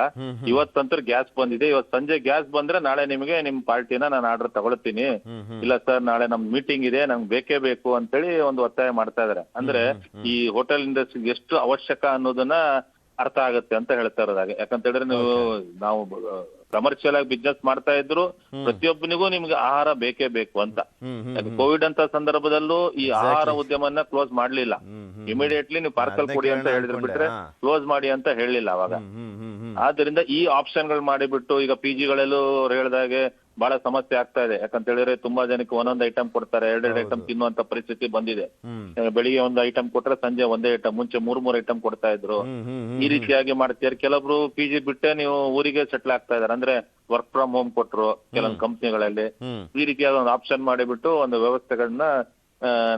ಇವತ್ತಂತೂ ಗ್ಯಾಸ್ ಬಂದಿದೆ, ಇವತ್ತು ಸಂಜೆ ಗ್ಯಾಸ್ ಬಂದ್ರೆ ನಾಳೆ ನಿಮಗೆ ನಿಮ್ ಪಾರ್ಟಿನ ನಾನು ಆರ್ಡರ್ ತಗೊಳ್ತೀನಿ. ಇಲ್ಲ ಸರ್ ನಾಳೆ ನಮ್ ಮೀಟಿಂಗ್ ಇದೆ, ನಮ್ಗೆ ಬೇಕೇ ಬೇಕು ಅಂತೇಳಿ ಒಂದು ಒತ್ತಾಯ ಮಾಡ್ತಾ ಇದಾರೆ. ಅಂದ್ರೆ ಈ ಹೋಟೆಲ್ ಇಂಡಸ್ಟ್ರಿಗೆ ಎಷ್ಟು ಅವಶ್ಯಕ ಅನ್ನೋದನ್ನ ಅರ್ಥ ಆಗುತ್ತೆ ಅಂತ ಹೇಳ್ತಾ ಇರೋದಾಗೆ. ಯಾಕಂತ ಹೇಳಿದ್ರೆ ನಾವು ಕಮರ್ಷಿಯಲ್ ಆಗಿ ಬಿಸ್ನೆಸ್ ಮಾಡ್ತಾ ಇದ್ರು ಪ್ರತಿಯೊಬ್ಬನಿಗೂ ನಿಮ್ಗೆ ಆಹಾರ ಬೇಕೇ ಬೇಕು ಅಂತ. ಕೋವಿಡ್ ಅಂತ ಸಂದರ್ಭದಲ್ಲೂ ಈ ಆಹಾರ ಉದ್ಯಮನ ಕ್ಲೋಸ್ ಮಾಡ್ಲಿಲ್ಲ. ಇಮಿಡಿಯೇಟ್ಲಿ ನೀವು ಪಾರ್ಸಲ್ ಕೊಡಿ ಅಂತ ಹೇಳಿದ್ರು ಬಿಟ್ರೆ ಕ್ಲೋಸ್ ಮಾಡಿ ಅಂತ ಹೇಳಿಲ್ಲ ಅವಾಗ. ಆದ್ರಿಂದ ಈ ಆಪ್ಷನ್ ಗಳು ಮಾಡಿಬಿಟ್ಟು ಈಗ ಪಿಜಿಗಳಲ್ಲೂ ಹೇಳಿದಾಗೆ ಬಹಳ ಸಮಸ್ಯೆ ಆಗ್ತಾ ಇದೆ. ಯಾಕಂತ ಹೇಳಿದ್ರೆ ತುಂಬಾ ಜನಕ್ಕೆ ಒಂದೊಂದು ಐಟಮ್ ಕೊಡ್ತಾರೆ, 2 ಐಟಮ್ ತಿನ್ನುವಂತ ಪರಿಸ್ಥಿತಿ ಬಂದಿದೆ. ಬೆಳಿಗ್ಗೆ ಒಂದು ಐಟಮ್ ಕೊಟ್ರೆ ಸಂಜೆ ಒಂದೇ ಐಟಮ್, ಮುಂಚೆ 3 ಐಟಮ್ ಕೊಡ್ತಾ ಇದ್ರು. ಈ ರೀತಿಯಾಗಿ ಮಾಡ್ತಿದ್ದಾರೆ. ಕೆಲವೊಬ್ರು ಪಿಜಿ ಬಿಟ್ಟೆ ನೀವು ಊರಿಗೆ ಸೆಟ್ಲ್ ಆಗ್ತಾ ಇದಾರೆ, ಅಂದ್ರೆ ವರ್ಕ್ ಫ್ರಮ್ ಹೋಮ್ ಕೊಟ್ರು ಕೆಲವೊಂದು ಕಂಪ್ನಿಗಳಲ್ಲಿ. ಈ ರೀತಿಯಾದ ಒಂದು ಆಪ್ಷನ್ ಮಾಡಿಬಿಟ್ಟು ಒಂದು ವ್ಯವಸ್ಥೆಗಳನ್ನ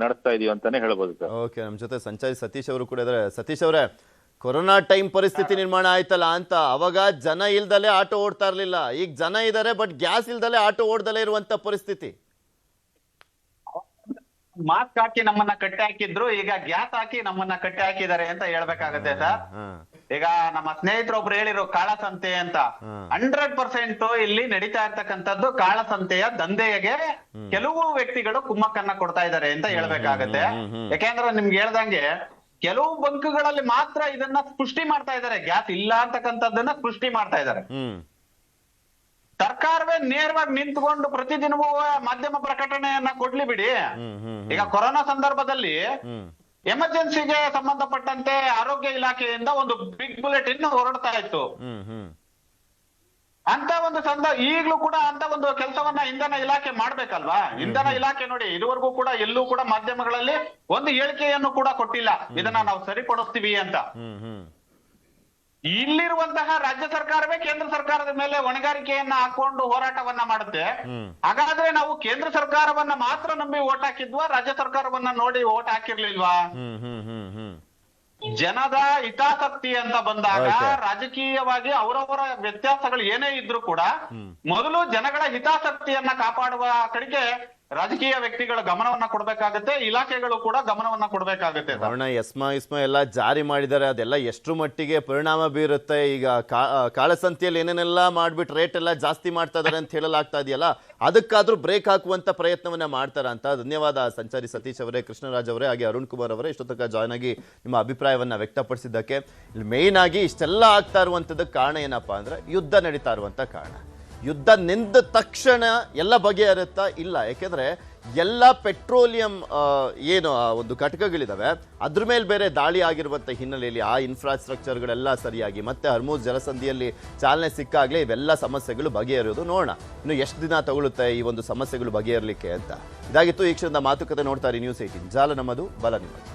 ನಡೆಸ್ತಾ ಇದೀವಿ ಅಂತಾನೆ ಹೇಳ್ಬೋದು ಸರ್. ಓಕೆ, ನಮ್ ಜೊತೆ ಸಂಚಾರಿ ಸತೀಶ್ ಅವರು ಕೂಡ ಇದಾರೆ. ಸತೀಶ್ ಅವರೇ, ಕೊರೋನಾ ಟೈಮ್ ಪರಿಸ್ಥಿತಿ ನಿರ್ಮಾಣ ಆಯ್ತಲ್ಲ ಅಂತ, ಅವಾಗ ಜನ ಇಲ್ದಲೆ ಆಟೋ ಓಡ್ತಾ ಇರ್ಲಿಲ್ಲ. ಈಗ ಜನ ಇದಾರೆ ಬಟ್ ಗ್ಯಾಸ್ ಇಲ್ದಲೆ ಆಟೋ ಓಡ್ದಲೇ ಇರುವಂತ ಪರಿಸ್ಥಿತಿ. ಮಾಸ್ಕ್ ಹಾಕಿ ನಮ್ಮನ್ನ ಕಟ್ಟಿ ಹಾಕಿದ್ರು, ಈಗ ಗ್ಯಾಸ್ ಹಾಕಿ ನಮ್ಮನ್ನ ಕಟ್ಟಿ ಹಾಕಿದ್ದಾರೆ ಅಂತ ಹೇಳ್ಬೇಕಾಗತ್ತೆ ಸರ್. ಈಗ ನಮ್ಮ ಸ್ನೇಹಿತರೊಬ್ರು ಹೇಳಿರೋ ಕಾಳಸಂತೆ ಅಂತ, 100% ಇಲ್ಲಿ ನಡೀತಾ ಇರ್ತಕ್ಕಂಥದ್ದು ಕಾಳಸಂತೆಯ ದಂಧೆಗೆ ಕೆಲವು ವ್ಯಕ್ತಿಗಳು ಕುಮ್ಮಕ್ಕನ್ನ ಕೊಡ್ತಾ ಇದ್ದಾರೆ ಅಂತ ಹೇಳ್ಬೇಕಾಗತ್ತೆ. ಯಾಕೆಂದ್ರೆ ನಿಮ್ಗೆ ಹೇಳ್ದಂಗೆ ಕೆಲವು ಬಂಕ್ಗಳಲ್ಲಿ ಮಾತ್ರ ಇದನ್ನ ಸೃಷ್ಟಿ ಮಾಡ್ತಾ ಇದ್ದಾರೆ, ಗ್ಯಾಸ್ ಇಲ್ಲ ಅಂತಕ್ಕಂಥದ್ದನ್ನ ಸೃಷ್ಟಿ ಮಾಡ್ತಾ ಇದ್ದಾರೆ. ಸರ್ಕಾರವೇ ನೇರವಾಗಿ ನಿಂತ್ಕೊಂಡು ಪ್ರತಿದಿನವೂ ಮಾಧ್ಯಮ ಪ್ರಕಟಣೆಯನ್ನ ಕೊಡ್ಲಿ ಬಿಡಿ. ಈಗ ಕೊರೋನಾ ಸಂದರ್ಭದಲ್ಲಿ ಎಮರ್ಜೆನ್ಸಿಗೆ ಸಂಬಂಧಪಟ್ಟಂತೆ ಆರೋಗ್ಯ ಇಲಾಖೆಯಿಂದ ಒಂದು ಬಿಗ್ ಬುಲೆಟಿನ್ ಹೊರಡ್ತಾ ಇತ್ತು. ಅಂತ ಒಂದು ಈಗ್ಲೂ ಕೂಡ ಅಂತ ಒಂದು ಕೆಲಸವನ್ನ ಇಂಧನ ಇಲಾಖೆ ಮಾಡ್ಬೇಕಲ್ವಾ. ಇಂಧನ ಇಲಾಖೆ ನೋಡಿ ಇದುವರೆಗೂ ಕೂಡ ಎಲ್ಲೂ ಕೂಡ ಮಾಧ್ಯಮಗಳಲ್ಲಿ ಒಂದು ಹೇಳಿಕೆಯನ್ನು ಕೂಡ ಕೊಟ್ಟಿಲ್ಲ, ಇದನ್ನ ನಾವು ಸರಿಪಡಿಸ್ತೀವಿ ಅಂತ. ಇಲ್ಲಿರುವಂತಹ ರಾಜ್ಯ ಸರ್ಕಾರವೇ ಕೇಂದ್ರ ಸರ್ಕಾರದ ಮೇಲೆ ಹೊಣೆಗಾರಿಕೆಯನ್ನ ಹಾಕೊಂಡು ಹೋರಾಟವನ್ನ ಮಾಡುತ್ತೆ. ಹಾಗಾದ್ರೆ ನಾವು ಕೇಂದ್ರ ಸರ್ಕಾರವನ್ನ ಮಾತ್ರ ನಂಬಿ ಓಟ್ ಹಾಕಿದ್ವಾ, ರಾಜ್ಯ ಸರ್ಕಾರವನ್ನ ನೋಡಿ ಓಟ್ ಹಾಕಿರ್ಲಿಲ್ವಾ? ಜನದ ಹಿತಾಸಕ್ತಿ ಅಂತ ಬಂದಾಗ ರಾಜಕೀಯವಾಗಿ ಅವರವರ ವ್ಯತ್ಯಾಸಗಳು ಏನೇ ಇದ್ರೂ ಕೂಡ ಮೊದಲು ಜನಗಳ ಹಿತಾಸಕ್ತಿಯನ್ನ ಕಾಪಾಡುವ ಕಡೆಗೆ ರಾಜಕೀಯ ವ್ಯಕ್ತಿಗಳ ಗಮನವನ್ನ ಕೊಡ್ಬೇಕಾಗತ್ತೆ, ಇಲಾಖೆಗಳು ಕೂಡ ಗಮನವನ್ನ ಕೊಡ್ಬೇಕಾಗತ್ತೆ. ಎಸ್ಮಾ ಎಲ್ಲ ಜಾರಿ ಮಾಡಿದ್ದಾರೆ, ಅದೆಲ್ಲ ಎಷ್ಟು ಮಟ್ಟಿಗೆ ಪರಿಣಾಮ ಬೀರುತ್ತೆ? ಈಗ ಕಾಳಸಂತೆಯಲ್ಲಿ ಏನೇನೆಲ್ಲ ಮಾಡ್ಬಿಟ್ಟು ರೇಟ್ ಎಲ್ಲ ಜಾಸ್ತಿ ಮಾಡ್ತಾ ಇದಾರೆ ಅಂತ ಹೇಳಲಾಗ್ತಾ ಇದೆಯಲ್ಲ, ಅದಕ್ಕಾದ್ರೂ ಬ್ರೇಕ್ ಹಾಕುವಂತ ಪ್ರಯತ್ನವನ್ನ ಮಾಡ್ತಾರ ಅಂತ. ಧನ್ಯವಾದ ಸಂಚಾರಿ ಸತೀಶ್ ಅವರೇ, ಕೃಷ್ಣರಾಜ್ ಅವರೇ, ಹಾಗೆ ಅರುಣ್ ಕುಮಾರ್ ಅವರೇ ಇಷ್ಟೊತ್ತಕ ಜಾಯ್ನ್ ಆಗಿ ನಿಮ್ಮ ಅಭಿಪ್ರಾಯವನ್ನ ವ್ಯಕ್ತಪಡಿಸಿದ್ದಕ್ಕೆ. ಇಲ್ಲಿ ಮೇಯ್ನ್ ಆಗಿ ಇಷ್ಟೆಲ್ಲ ಆಗ್ತಾ ಇರುವಂತದ್ದಕ್ಕೆ ಕಾರಣ ಏನಪ್ಪಾ ಅಂದ್ರೆ ಯುದ್ಧ ನಡೀತಾ ಇರುವಂತ ಕಾರಣ. ಯುದ್ಧ ನಿಂದ ತಕ್ಷಣ ಎಲ್ಲ ಬಗೆಹರುತ್ತಾ ಇಲ್ಲ. ಯಾಕೆಂದ್ರೆ ಎಲ್ಲ ಪೆಟ್ರೋಲಿಯಂ ಏನು ಆ ಒಂದು ಘಟಕಗಳಿದಾವೆ ಅದ್ರ ಮೇಲೆ ಬೇರೆ ದಾಳಿ ಆಗಿರುವಂಥ ಹಿನ್ನೆಲೆಯಲ್ಲಿ ಆ ಇನ್ಫ್ರಾಸ್ಟ್ರಕ್ಚರ್ಗಳೆಲ್ಲ ಸರಿಯಾಗಿ ಮತ್ತೆ ಹರ್ಮೂಜ್ ಜಲಸಂಧಿಯಲ್ಲಿ ಚಾಲನೆ ಸಿಕ್ಕಾಗಲೇ ಇವೆಲ್ಲ ಸಮಸ್ಯೆಗಳು ಬಗೆಹರಿಯೋದು. ನೋಡೋಣ ಇನ್ನು ಎಷ್ಟು ದಿನ ತಗೊಳುತ್ತೆ ಈ ಒಂದು ಸಮಸ್ಯೆಗಳು ಬಗೆಹರಲಿಕ್ಕೆ ಅಂತ. ಇದಾಗಿತ್ತು ಈ ಕ್ಷಣದ ಮಾತುಕತೆ. ನೋಡ್ತಾರೆ ನ್ಯೂಸ್ 18 ಜಾಲ ನಮ್ಮದು, ಬಲ ನಿಮ್ಮದು.